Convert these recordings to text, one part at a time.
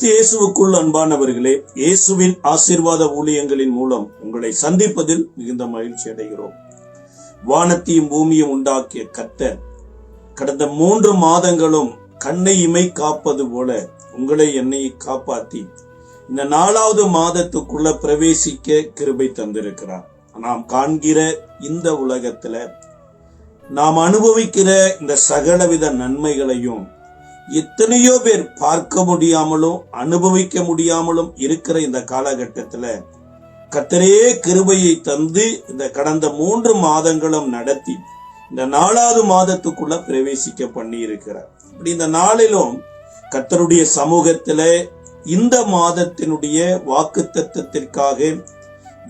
கிறிஸ்து இயேசுவுக்குள் அன்பானவர்களே, இயேசுவின் ஆசீர்வாத ஊழியங்களின் மூலம் உங்களை சந்திப்பதில் மிகுந்த மகிழ்ச்சி அடைகிறோம். வானத்தையும் பூமியும் உண்டாக்கிய கர்த்தர் கடந்த 3 மாதங்களும் கண்ணை இமை காப்பது போல உங்களை என்னை காப்பாற்றி இந்த 4வது மாதத்துக்குள்ள பிரவேசிக்க கிருபை தந்திருக்கிறார். நாம் காண்கிற இந்த உலகத்துல நாம் அனுபவிக்கிற இந்த சகலவித நன்மைகளையும் எத்தனையோ பேர் பார்க்க முடியாமலும் அனுபவிக்க முடியாமலும் இருக்கிற இந்த காலகட்டத்துல கர்த்தரே கிருபையை தந்து இந்த கடந்த 3 மாதங்களும் நடத்தி இந்த 4வது மாதத்துக்குள்ள பிரவேசிக்க பண்ணி இருக்கிறார். இப்படி இந்த நாளிலும் கர்த்தருடைய சமூகத்துல இந்த மாதத்தினுடைய வாக்குத்தத்தத்திற்காக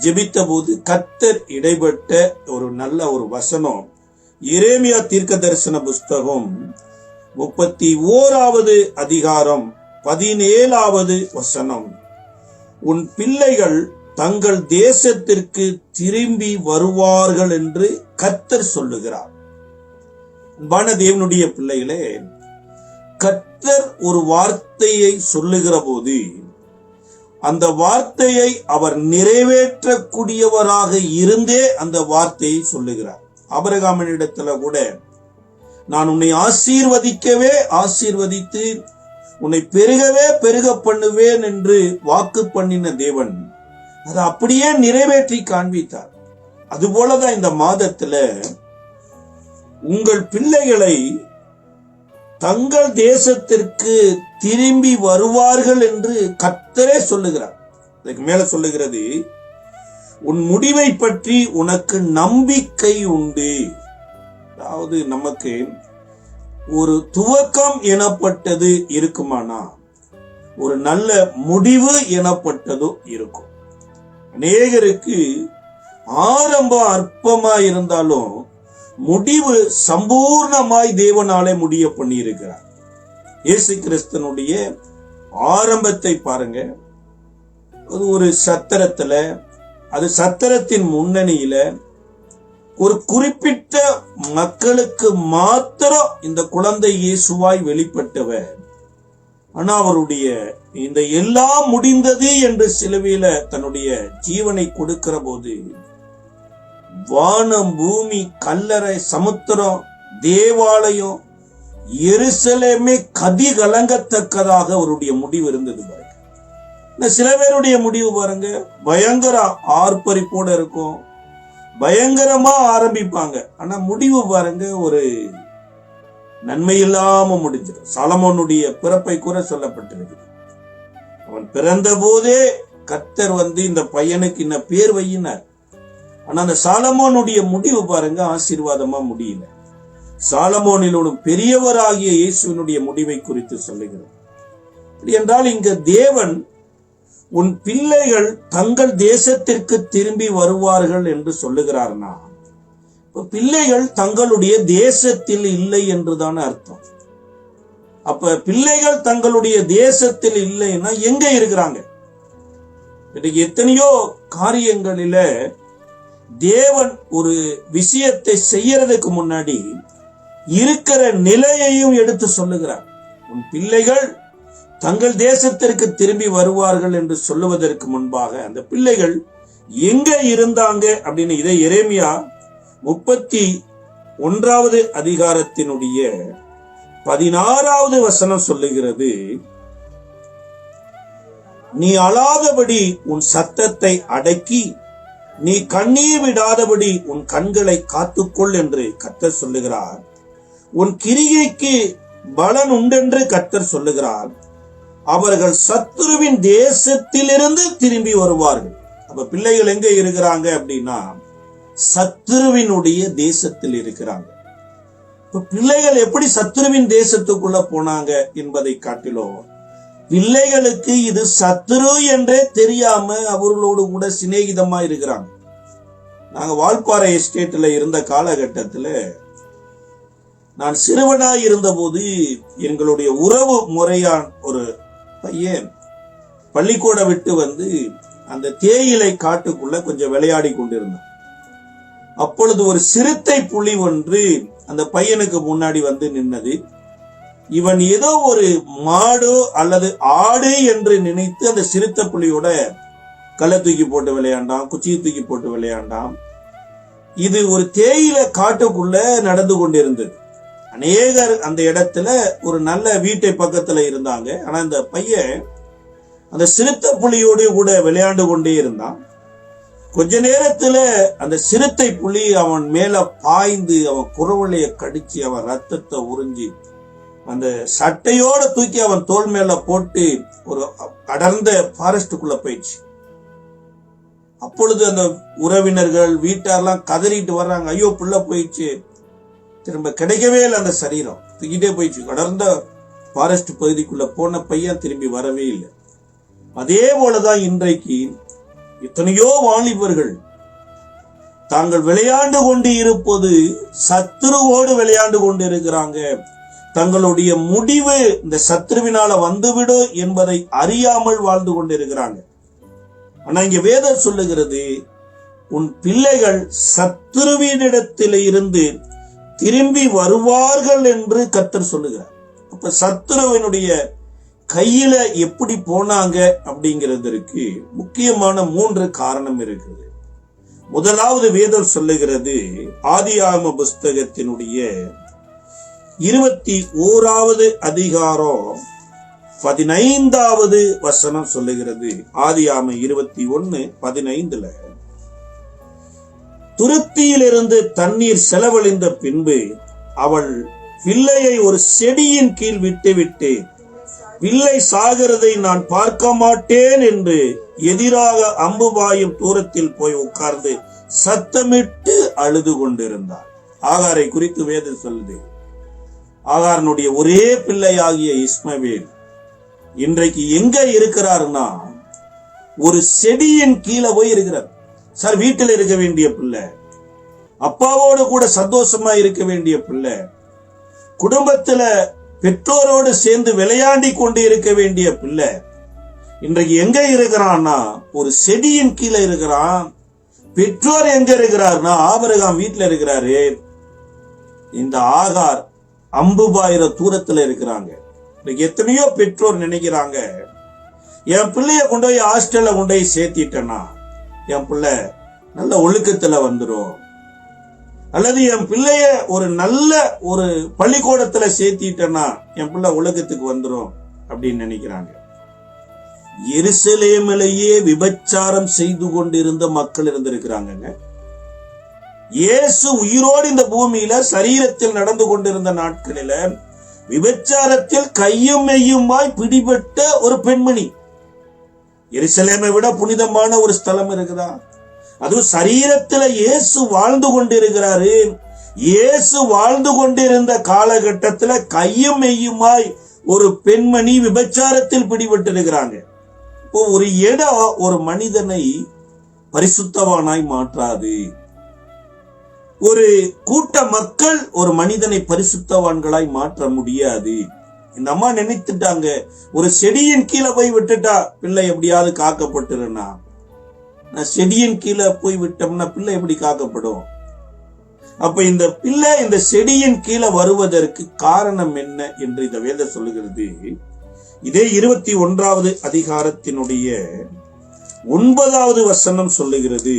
ஜெபித்த போது கர்த்தர் இடைப்பட்ட ஒரு நல்ல ஒரு வசனம், எரேமியா தீர்க்க தரிசன புஸ்தகம் 31வது அதிகாரம் 17வது வசனம். உன் பிள்ளைகள் தங்கள் தேசத்திற்கு திரும்பி வருவார்கள் என்று கர்த்தர் சொல்லுகிறார். அன்பான தேவனுடைய பிள்ளைகளே, கர்த்தர் ஒரு வார்த்தையை சொல்லுகிற போது அந்த வார்த்தையை அவர் நிறைவேற்றக்கூடியவராக இருந்தே அந்த வார்த்தையை சொல்லுகிறார். ஆபிரகாமினிடத்துல கூட நான் உன்னை ஆசீர்வதிக்கவே ஆசீர்வதித்து உன்னை பெருகவே பெருக பண்ணுவேன் என்று வாக்கு பண்ணின தேவன் அதை அப்படியே நிறைவேற்றி காண்பித்தார். அதுபோலதான் இந்த மாதத்துல உங்கள் பிள்ளைகளை தங்கள் தேசத்திற்கு திரும்பி வருவார்கள் என்று கர்த்தரே சொல்லுகிறார். அதுக்கு மேல சொல்லுகிறது, உன் முடிவை பற்றி உனக்கு நம்பிக்கை உண்டு. அதாவது நமக்கு ஒரு துவக்கம் எனப்பட்டது இருக்குமானா ஒரு நல்ல முடிவு எனப்பட்டதும் இருக்கும். அநேகருக்கு ஆரம்பம் அற்பமா இருந்தாலும் முடிவு சம்பூர்ணமாய் தேவனாலே முடிய பண்ணி இருக்கிறார். இயேசு கிறிஸ்தனுடைய ஆரம்பத்தை பாருங்க. அது ஒரு சத்திரத்துல, அது சத்திரத்தின் முன்னணியில ஒரு குறிப்பிட்ட மக்களுக்கு மாத்திரம் இந்த குழந்தை இயேசுவாய் வெளிப்பட்டவர். ஆனா அவருடைய இந்த எல்லாம் முடிந்தது என்று சிலுவையில தன்னுடைய ஜீவனை கொடுக்கிற போது வானம், பூமி, கல்லறை, சமுத்திரம், தேவாலயம், எருசலேமே கதி கலங்கத்தக்கதாக அவருடைய முடிவு இருந்தது பாருங்க. சில பேருடைய முடிவு பாருங்க, பயங்கர ஆர்ப்பரிப்போட இருக்கும், பயங்கரமா ஆரம்பிப்பாங்க. ஆனா முடிவு பாருங்க ஒரு நன்மை இல்லாம முடிஞ்சிடும். சாலமோனுடைய பிறப்பை கூட சொல்லப்பட்டிருக்கு. அவன் பிறந்த போதே கர்த்தர் இந்த பையனுக்கு இன்ன பேர் வையினார். ஆனா அந்த சாலமோனுடைய முடிவு பாருங்க ஆசீர்வாதமா முடியல. சாலமோனிலும் பெரியவராகிய இயேசுவினுடைய முடிவை குறித்து சொல்லுகிறோம். என்றால் இங்க தேவன் உன் பிள்ளைகள் தங்கள் தேசத்திற்கு திரும்பி வருவார்கள் என்று சொல்லுகிறார்னா, பிள்ளைகள் தங்களுடைய தேசத்தில் இல்லை என்றுதான அர்த்தம். அப்ப பிள்ளைகள் தங்களுடைய தேசத்தில் இல்லைன்னா எங்க இருக்கிறாங்க? எத்தனையோ காரியங்களில தேவன் ஒரு விஷயத்தை செய்யறதுக்கு முன்னாடி இருக்கிற நிலையையும் எடுத்து சொல்லுகிறார். உன் பிள்ளைகள் தங்கள் தேசத்திற்கு திரும்பி வருவார்கள் என்று சொல்லுவதற்கு முன்பாக அந்த பிள்ளைகள் எங்க இருந்தாங்க அப்படின்னு இதை எரேமியா 31வது அதிகாரத்தினுடைய 16வது வசனம் சொல்லுகிறது. நீ அழாதபடி உன் சத்தத்தை அடக்கி நீ கண்ணீர் விடாதபடி உன் கண்களை காத்துக்கொள் என்று கர்த்தர் சொல்லுகிறார். உன் கிரியைக்கு பலன் உண்டென்று கர்த்தர் சொல்லுகிறார். அவர்கள் சத்துருவின் தேசத்திலிருந்து திரும்பி வருவார்கள். அப்ப பிள்ளைகள் எங்க இருக்கிறாங்க அப்படின்னா சத்துருவினுடைய தேசத்தில் இருக்கிறாங்க. இப்ப பிள்ளைகள் எப்படி சத்துருவின் தேசத்துக்குள்ள போனாங்க என்பதை காட்டிலும் பிள்ளைகளுக்கு இது சத்துரு என்றே தெரியாம அவர்களோடு கூட சிநேகிதமா இருக்கிறாங்க. நாங்க வால்பாறை எஸ்டேட்ல இருந்த காலகட்டத்துல நான் சிறுவனாய் இருந்த போது எங்களுடைய உறவு முறையான் ஒரு பையன் பள்ளிக்கூட விட்டு அந்த தேயிலை காட்டுக்குள்ள கொஞ்சம் விளையாடி கொண்டிருந்தான். அப்பொழுது ஒரு சிறுத்தை புலி ஒன்று அந்த பையனுக்கு முன்னாடி நின்னது. இவன் ஏதோ ஒரு மாடு அல்லது ஆடு என்று நினைத்து அந்த சிறுத்தை புலியோட கல்லை தூக்கி போட்டு விளையாண்டான், குச்சியை தூக்கி போட்டு விளையாண்டான். இது ஒரு தேயிலை காட்டுக்குள்ள நடந்து கொண்டிருந்தது. அநேகர் அந்த இடத்துல ஒரு நல்ல வீட்டை பக்கத்துல இருந்தாங்க. ஆனா இந்த பையன் அந்த சிறுத்தை புலியோடு கூட விளையாண்டு கொண்டே இருந்தான். கொஞ்ச நேரத்துல அந்த சிறுத்தை புலி அவன் மேல பாய்ந்து அவன் குரவளைய கடிச்சு அவன் ரத்தத்தை உறிஞ்சி அந்த சட்டையோட தூக்கி அவன் தோல் மேல போட்டு ஒரு அடர்ந்த ஃபாரஸ்டுக்குள்ள போயிடுச்சு. அப்பொழுது அந்த உறவினர்கள் வீட்டாரெல்லாம் கதறிட்டு வர்றாங்க, ஐயோ புள்ள போயிடுச்சு, திரும்ப கிடைக்கவே இல்லை, அந்த சரீரம் தூக்கிட்டே போயிடுச்சு. அடர்ந்த ஃபாரஸ்ட் பகுதிக்குள்ள போன பையன் திரும்பி வரவே இல்லை. அதே போலதான் இன்றைக்கு எத்தனையோ வாலிபர்கள் தாங்கள் விளையாண்டு கொண்டு இருப்பது சத்துருவோடு விளையாண்டு கொண்டு இருக்கிறாங்க. தங்களுடைய முடிவு இந்த சத்துருவினால வந்துவிடும் என்பதை அறியாமல் வாழ்ந்து கொண்டிருக்கிறாங்க. ஆனா இங்க வேதம் சொல்லுகிறது, உன் பிள்ளைகள் சத்துருவினிடத்தில இருந்து திரும்பி வருவார்கள் என்று கர்த்தர் சொல்லுகிறார். அப்ப சத்துருவினுடைய கையில எப்படி போனாங்க அப்படிங்கிறதற்கு முக்கியமான 3 காரணம் இருக்குது. முதலாவது வேதம் சொல்லுகிறது, ஆதியாகம புஸ்தகத்தினுடைய 21வது அதிகாரம் 15வது வசனம் சொல்லுகிறது. ஆதியாகமம் 21:15, துருத்தியிலிருந்து தண்ணீர் செலவழிந்த பின்பு அவள் பிள்ளையை ஒரு செடியின் கீழ் விட்டுவிட்டு பிள்ளை சாகிறதை நான் பார்க்க மாட்டேன் என்று எதிராக அம்பு பாயும் தூரத்தில் போய் உட்கார்ந்து சத்தமிட்டு அழுது கொண்டிருந்தார். ஆகாரை குறித்து வேதம் சொல்லுது. ஆகாரனுடைய ஒரே பிள்ளையாகிய இஸ்மவேல் இன்றைக்கு எங்க இருக்கிறாருன்னா ஒரு செடியின் கீழே போய் இருக்கிறார். சார், வீட்டில் இருக்க வேண்டிய பிள்ளை, அப்பாவோடு கூட சந்தோஷமா இருக்க வேண்டிய பிள்ளை, குடும்பத்துல பெற்றோரோடு சேர்ந்து விளையாடி கொண்டு இருக்க வேண்டிய பிள்ளை இன்றைக்கு எங்க இருக்கிறான்னா ஒரு செடியின் கீழே இருக்கிறான். பெற்றோர் எங்க இருக்கிறார்னா ஆபிரகாம் வீட்டுல இருக்கிறாரு. இந்த ஆகார் அம்பு பாயிர தூரத்துல இருக்கிறாங்க. இன்னைக்கு எத்தனையோ பெற்றோர் நினைக்கிறாங்க, என் பிள்ளைய கொண்டு போய் ஹாஸ்டல்ல கொண்டு போய் சேர்த்திட்டேன்னா என் பிள்ளை நல்ல ஒழுக்கத்துல வந்துடும், அல்லது என் பிள்ளைய ஒரு நல்ல ஒரு பள்ளிக்கூடத்துல சேர்த்திட்டேன்னா என் பிள்ளை உலகத்துக்கு வந்துடும் அப்படின்னு நினைக்கிறாங்க. எருசலேமிலேயே விபச்சாரம் செய்து கொண்டிருந்த மக்கள் இருந்திருக்கிறாங்க. இயேசு உயிரோடு இந்த பூமியில சரீரத்தில் நடந்து கொண்டிருந்த நாட்களில விபச்சாரத்தில் கையும் மெய்யுமாய் பிடிபட்ட ஒரு பெண்மணி. எருசலேமை விட புனிதமான ஒரு ஸ்தலம் இருக்குதா? அதுவும் சரீரத்துல இயேசு வாழ்ந்து கொண்டிருக்கிறாரு. இயேசு வாழ்ந்து கொண்டிருந்த காலகட்டத்துல கையும் மெய்யுமாய் ஒரு பெண்மணி விபச்சாரத்தில் பிடிபட்டிருக்கிறாங்க. இப்போ ஒரு இடம் ஒரு மனிதனை பரிசுத்தவானாய் மாற்றாது. ஒரு கூட்ட மக்கள் ஒரு மனிதனை பரிசுத்தவான்களாய் மாற்ற முடியாது. இந்த அம்மா நினைத்துட்டாங்க, ஒரு செடியின் கீழே போய் விட்டுட்டா பிள்ளை எப்படியாவது காக்கப்பட்டுருன்னா, செடியின் கீழே போய் விட்டோம்னா பிள்ளை எப்படி காக்கப்படும்? அப்ப இந்த பிள்ளை இந்த செடியின் கீழே வருவதற்கு காரணம் என்ன என்று இந்த வேதம் சொல்லுகிறது. இதே 21வது அதிகாரத்தினுடைய 9வது வசனம் சொல்லுகிறது,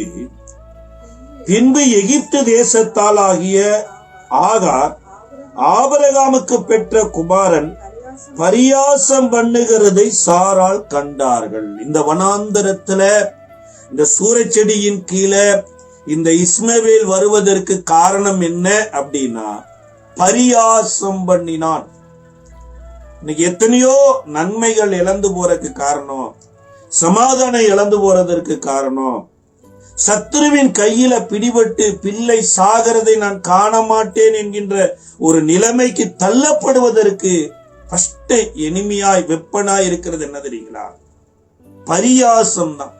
பின்பு எகிப்து தேசத்தால் ஆகிய ஆகார் ஆபிரகாமுக்கு பெற்ற குமாரன் பரியாசம் பண்ணுகிறதை சாரால் கண்டார்கள். இந்த வனாந்தரத்துல இந்த சூறைச்செடியின் கீழே இந்த இஸ்மவேல் வருவதற்கு காரணம் என்ன அப்படின்னா பரியாசம் பண்ணினான். இன்னைக்கு எத்தனையோ நன்மைகள் இழந்து போறதுக்கு காரணம், சமாதானம் இழந்து போறதற்கு காரணம், சத்துருவின் கையில பிடிபட்டு பிள்ளை சாகிறதை நான் காண மாட்டேன் என்கின்ற ஒரு நிலைமைக்கு தள்ளப்படுவதற்கு ஃபர்ஸ்ட் எனிமியாய் வெப்பனாய் இருக்கிறது என்ன தெரியுங்களா? பரியாசம் தான்.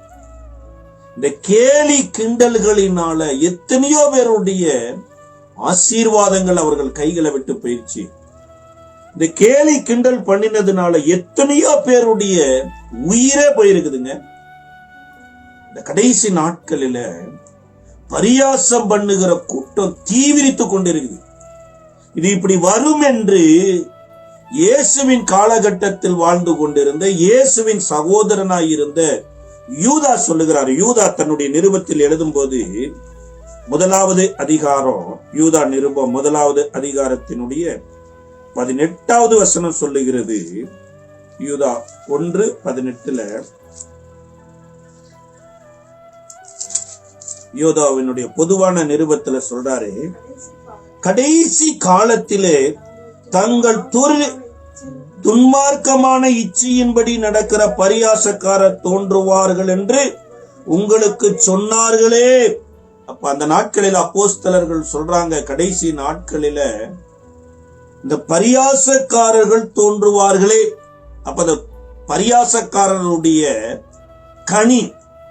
இந்த கேலி கிண்டல்களினால எத்தனையோ பேருடைய ஆசீர்வாதங்கள் அவர்கள் கைகளை விட்டு போயிடுச்சு. இந்த கேலி கிண்டல் பண்ணினதுனால எத்தனையோ பேருடைய உயிரே போயிருக்குதுங்க. இந்த கடைசி நாட்களில பரியாசம் பண்ணுகிற கூட்டம் தீவிரித்துக் கொண்டிருக்குது. இது இப்படி வரும் என்று இயேசுவின் காலகட்டத்தில் வாழ்ந்து கொண்டிருந்த இயேசுவின் சகோதரனாய் இருந்த யூதா சொல்லுகிறார். யூதா தன்னுடைய நிருபத்தில் எழுதும் போது 1வது அதிகாரம், யூதா நிருபம் 1வது அதிகாரத்தினுடைய 18வது வசனம் சொல்லுகிறது. யூதா 1:18 யூதாவினுடைய பொதுவான நிருபத்துல சொல்றாரு, கடைசி காலத்திலே தங்கள் துன்மார்க்கமான இச்சையின்படி நடக்கிற பரியாசக்காரர் தோன்றுவார்கள் என்று உங்களுக்கு சொன்னார்களே. அப்ப அந்த நாட்களில் அப்போஸ்தலர்கள் சொல்றாங்க, கடைசி நாட்களில இந்த பரியாசக்காரர்கள் தோன்றுவார்களே. அப்ப அந்த பரியாசக்காரருடைய கனி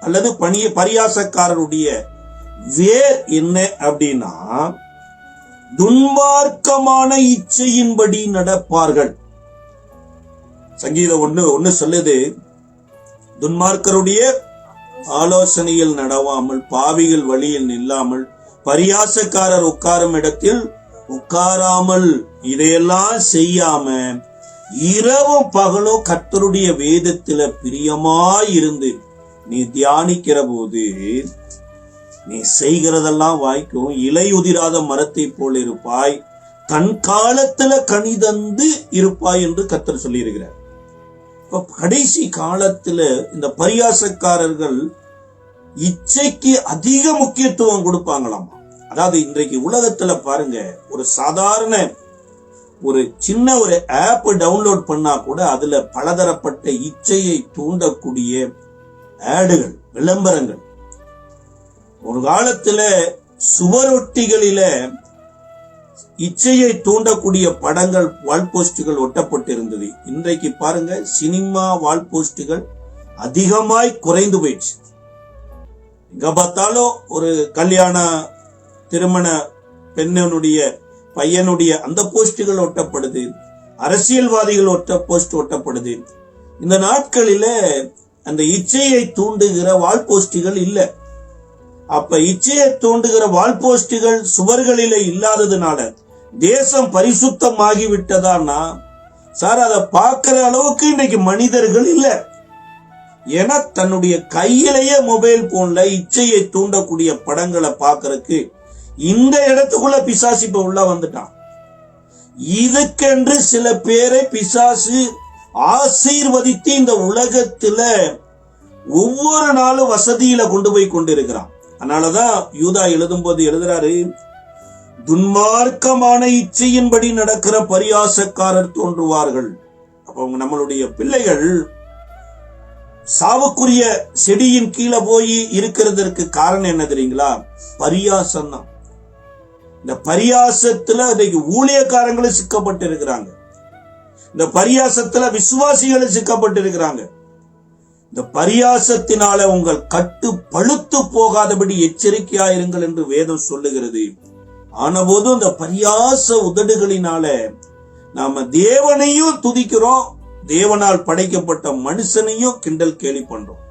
அல்லது பரியாசக்காரருடைய வேர் என்ன அப்படின்னா, துன்மார்க்கமான இச்சையின்படி நடப்பார்கள். சங்கீதம் 1:1 சொல்லுது, துன்மார்க்கருடைய ஆலோசனையில் நடவாமல், பாவிகள் வழியில் நில்லாமல், பரியாசக்காரர் உட்காரும் இடத்தில் உட்காராமல், இதையெல்லாம் செய்யாம இரவும் பகலும் கர்த்தருடைய வேதத்தில பிரியமாயிருந்து நீ தியானிக்கிற போது நீ செய்கிறதெல்லாம் வாய்க்கும். இலை உதிராத மரத்தை போல் இருப்பாய், தன் காலத்துல கனிதந்து இருப்பாய் என்று கர்த்தர் சொல்லி இருக்கிறார். கடைசி காலத்துல இந்த பரியாசக்காரர்கள் இச்சைக்கு அதிக முக்கியத்துவம் கொடுப்பாங்களாம். அதாவது இன்றைக்கு உலகத்துல பாருங்க, ஒரு சாதாரண ஒரு சின்ன ஒரு ஆப் டவுன்லோட் பண்ணா கூட அதுல பலதரப்பட்ட இச்சையை தூண்டக்கூடிய ஆடுகள், விளம்பரங்கள். ஒரு காலத்துல சுவரொட்டிகளில இச்சையை தூண்டக்கூடிய படங்கள், வால் போஸ்டுகள் ஒட்டப்பட்டிருந்தது. இன்றைக்கு பாருங்க, சினிமா வால் போஸ்டுகள் அதிகமாய் குறைந்து போயிடுச்சு. எங்க பார்த்தாலும் ஒரு கல்யாண திருமண பெண்ணுடைய பையனுடைய அந்த போஸ்டுகள் ஒட்டப்படுது, அரசியல்வாதிகள் போஸ்ட் ஒட்டப்படுது. இந்த நாட்களில அந்த இச்சையை தூண்டுகிற வால் போஸ்டுகள் இல்ல. அப்ப இச்சையை தூண்டுகிற வால் போஸ்டுகள் சுவர்களில இல்லாததுனால தேசம் பரிசுத்தமாகி விட்டதான்னா சார், அதை பார்க்கிற அளவுக்கு இன்னைக்கு மனிதர்கள் இல்ல. ஏன்னா தன்னுடைய கையிலேயே மொபைல் போன்ல இச்சையை தூண்டக்கூடிய படங்களை பார்க்கறதுக்கு இந்த இடத்துக்குள்ள பிசாசு இப்ப உள்ள வந்துட்டான். இதுக்கென்று சில பேரை பிசாசு ஆசீர்வதித்து இந்த உலகத்துல ஒவ்வொரு நாளும் வசதியில கொண்டு போய் கொண்டிருக்கிறான். அதனாலதான் யூதா எழுதும் போது எழுதுறாரு, துன்மார்க்கமான இச்சையின்படி நடக்கிற பரியாசக்காரர் தோன்றுவார்கள். அப்ப நம்மளுடைய பிள்ளைகள் சாவுக்குரிய செடியின் கீழே போய் இருக்கிறதற்கு காரணம் என்ன தெரியுங்களா? பரியாசம் தான். இந்த பரியாசத்துல இன்னைக்கு ஊழியக்காரங்களும் சிக்கப்பட்டு இருக்கிறாங்க. இந்த பரியாசத்துல விசுவாசிகளும் சிக்கப்பட்டு இருக்கிறாங்க. இந்த பரியாசத்தினால உங்கள் கட்டு பழுத்து போகாதபடி எச்சரிக்கையாயிருங்கள் என்று வேதம் சொல்லுகிறது. ஆனபோதும் இந்த பரியாச உதடுகளினால நாம தேவனையும் துதிக்கிறோம், தேவனால் படைக்கப்பட்ட மனுஷனையும் கிண்டல் கேலி பண்றோம்.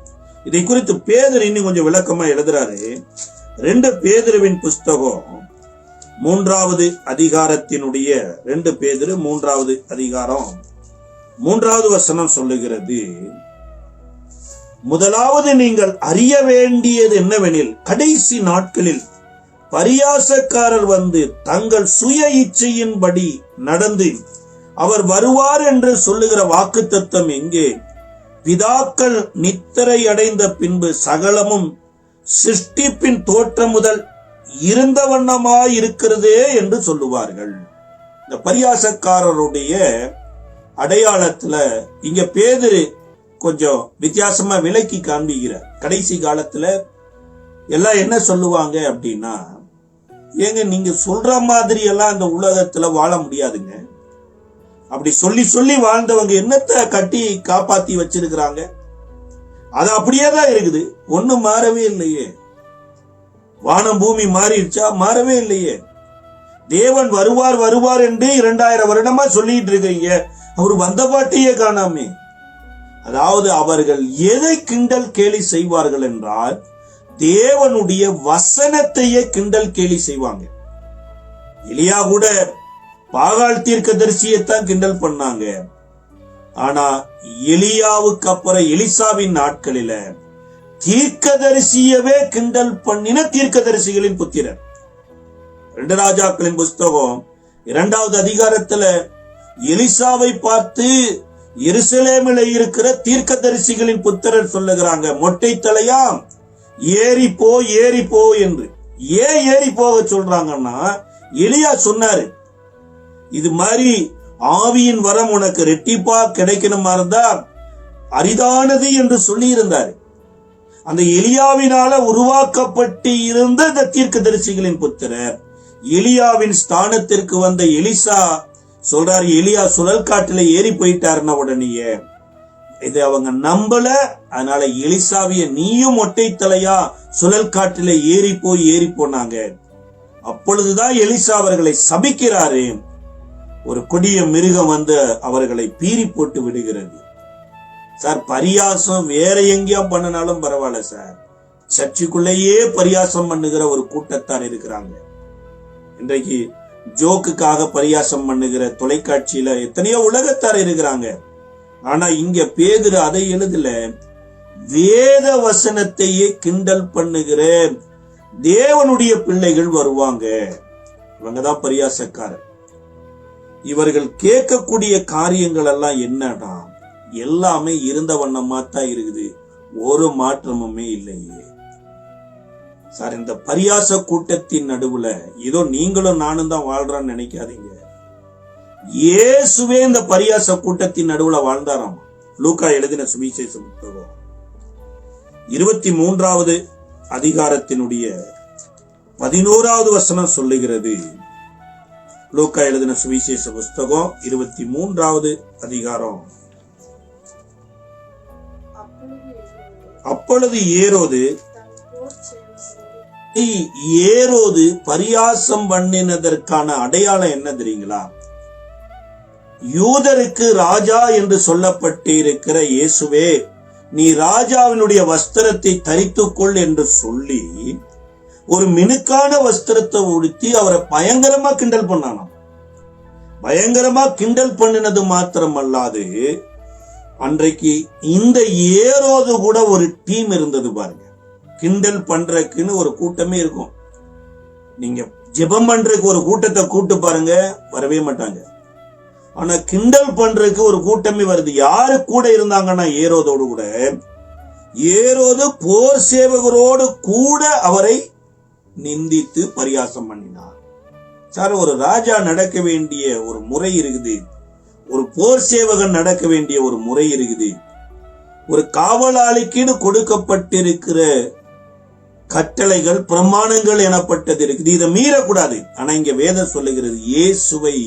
இதை குறித்து பேதுரு இன்னும் கொஞ்சம் விளக்கமா எழுதுறாரு. 2 பேதுருவின் புஸ்தகம் 3வது அதிகாரத்தினுடைய 2 பேதுரு 3வது அதிகாரம் 3வது வசனம் சொல்லுகிறது, முதலாவது நீங்கள் அறிய வேண்டியது என்னவெனில், கடைசி நாட்களில் பரியாசக்காரர் வந்து தங்கள் சுய இச்சையின்படி நடந்து அவர் வருவார் என்று சொல்லுகிற வாக்குத்தத்தம் எங்கே? பிதாக்கள் நித்திரை அடைந்த பின்பு சகலமும் சிருஷ்டிப்பின் தோற்றம் முதல் இருந்த வண்ணமாய் இருக்கிறதே என்று சொல்லுவார்கள். இந்த பரியாசக்காரருடைய அடையாளத்துல இங்க பேதுரு கொஞ்சம் வித்தியாசமா விலக்கி காண்பிக்கிறார். கடைசி காலத்துல எல்லாம் என்ன சொல்லுவாங்க அப்படின்னா, ஏங்க நீங்க சொல்ற மாதிரி எல்லாம் இந்த உலகத்துல வாழ முடியாதுங்க. அப்படி சொல்லி சொல்லி வாழ்ந்தவங்க என்னத்தை கட்டி காப்பாத்தி வச்சிருக்கிறாங்க? அது அப்படியே தான் இருக்குது, ஒண்ணும் மாறவே இல்லையே. வானம் பூமி மாறிடுச்சா? மாறவே இல்லையே. தேவன் வருவார் வருவார் என்று 2000 வருடமா சொல்லிட்டு இருக்கீங்க, அவர் வந்த பாட்டையே காணாமே. அதாவது அவர்கள் எதை கிண்டல் கேலி செய்வார்கள் என்றால், தேவனுடைய வசனத்தையே கிண்டல் கேலி செய்வாங்க. எலியா கூட பாகால் தீர்க்கதரிசியைத்தான் கிண்டல் பண்ணாங்க. ஆனா எலியாவுக்கு அப்புறம் எலிசாவின் நாட்களில தீர்க்கதரிசியவே கிண்டல் பண்ணின தீர்க்கதரிசிகளின் புத்திரர். 2 ராஜாக்களின் புஸ்தகம் 2வது அதிகாரத்துல எலிசாவை பார்த்து எருசலேமில் இருக்கிற தீர்க்கதரிசிகளின் புத்திரர் சொல்லுகிறாங்க, மொட்டை தலையாம் ஏறி போ என்று. ஏன் ஏறி போக சொல்றாங்கன்னா, எலியா சொன்னாரு, இது மாதிரி ஆவியின் வரம் உனக்கு ரெட்டிப்பா கிடைக்கணுமா இருந்தா அரிதானது என்று சொல்லி இருந்தாரு. அந்த எலியாவினால உருவாக்கப்பட்டு இருந்த இந்த தீர்க்கதரிசிகளின் புத்திரர் எலியாவின் ஸ்தானத்திற்கு வந்த எலிசா சொல்றாரு, எலியா சுழல் காட்டில ஏறி போயிட்டாருன்னா உடனேயே இது அவங்க நம்பல. அதனால எலிசாவிய நீயும் மொட்டை தலையா சுழல் காட்டில ஏறி போனாங்க. அப்பொழுதுதான் எலிசா அவர்களை சபிக்கிறாரு. ஒரு கொடிய மிருகம் வந்து அவர்களை பீறி போட்டு விடுகிறது. சார், பரியாசம் வேற எங்கேயும் பண்ணினாலும் பரவாயில்ல சார், சர்ச்சுக்குள்ளேயே பரியாசம் பண்ணுகிற ஒரு கூட்டத்தார் இருக்கிறாங்க. இன்றைக்கு ஜோக்குக்காக பரியாசம் பண்ணுகிற தொலைக்காட்சியில எத்தனையோ உலகத்தார் இருக்கிறாங்க. ஆனா இங்க பேதுரு அதை எழுதல, வேத வசனத்தையே கிண்டல் பண்ணுகிற தேவனுடைய பிள்ளைகள் வருவாங்க. இவங்கதான் பரியாசக்காரர். இவர்கள் கேட்கக்கூடிய காரியங்கள் எல்லாம் என்னன்னா, எல்லாமே இருந்த வண்ணமா தான் இருக்குது, ஒரு மாற்றமுமே இல்லையே. சார், இந்த பரியாச கூட்டத்தின் நடுவுல ஏதோ நீங்களும் நானும் தான் வாழ்றான்னு நினைக்காதீங்க. இயேசுவே இந்த பரியாச கூட்டத்தின் நடுவுல வாழ்ந்தாராம். லூக்கா எழுதின சுவிசேஷ புத்தகம் 23வது அதிகாரத்தினுடைய 11வது வசனம் சொல்லுகிறது. லூக்கா எழுதின சுவிசேஷ புஸ்தகம் 23வது அதிகாரம். அப்பொழுது ஏரோது பரியாசம் பண்ணினதற்கான அடையாளம் என்ன தெரியுங்களா? யூதருக்கு ராஜா என்று சொல்லப்பட்டிருக்கிற இயேசுவே, நீ ராஜாவினுடைய வஸ்திரத்தை தரித்துக்கொள் என்று சொல்லி ஒரு மினுக்கான வஸ்திரத்தை உடுத்தி அவரை பயங்கரமா கிண்டல் பண்ணானாம். பயங்கரமா கிண்டல் பண்ணினது மாத்திரமல்லாது, அன்றைக்கு இந்த ஏரோது கூட ஒரு டீம் இருந்தது பாருங்க. கிண்டல் பண்றதுக்குன்னு ஒரு கூட்டமே இருக்கும். நீங்க ஜெபம் பண்றதுக்கு ஒரு கூட்டத்தை கூட்டு பாருங்க, வரவே மாட்டாங்க. ஆனா கிண்டல் பண்றதுக்கு ஒரு கூட்டமே வருது. யாரு கூட இருந்தாங்கன்னா ஏரோதோடு கூட, ஏரோது போர் சேவகரோடு கூட அவரை நிந்தித்து பரியாசம் பண்ணினார். சார், ஒரு ராஜா நடக்க வேண்டிய ஒரு முறை இருக்குது, ஒரு போர் சேவகன் நடக்க வேண்டிய ஒரு முறை இருக்குது, ஒரு காவலாளிக்கு கொடுக்கப்பட்டிருக்கிற கட்டளைகள் பிரமாணங்கள் எனப்பட்டது இருக்குது. இதை மீறக்கூடாது. ஆனா இங்க வேதம் சொல்லுகிறது, இயேசுவை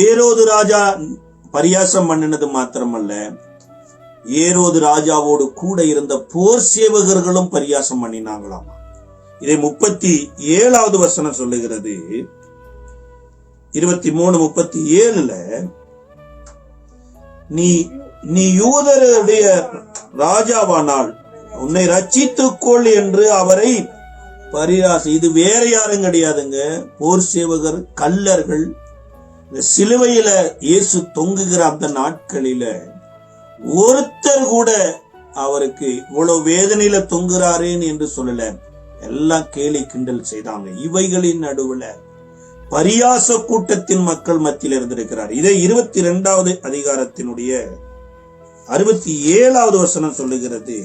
ஏரோது ராஜா பரியாசம் பண்ணினது மாத்திரமல்ல, ஏரோது ராஜாவோடு கூட இருந்த போர் சேவகர்களும் பரியாசம் பண்ணினாங்களாம். இதை 37வது வசனம் சொல்லுகிறது. 23:37 நீ யூதருடைய ராஜாவானால் உன்னை ரட்சித்துக்கொள் என்று அவரை பரியாசம். இது வேற யாரும் கிடையாதுங்க, போர் சேவகர், கல்லர்கள். இந்த சிலுவையில இயேசு தொங்குகிற அந்த நாட்களில ஒருத்தர் கூட அவருக்கு இவ்வளவு வேதனையில தொங்குறாரேன்னு என்று சொல்லல. எல்லாம் கேலி கிண்டல் செய்தாங்க. இவைகளின் நடுவுல பரியாச கூட்டத்தின் மக்கள் மத்தியில் இருந்திருக்கிறார். இதை 22வது அதிகாரத்தினுடைய 67வது வசனம் சொல்லுகிறது.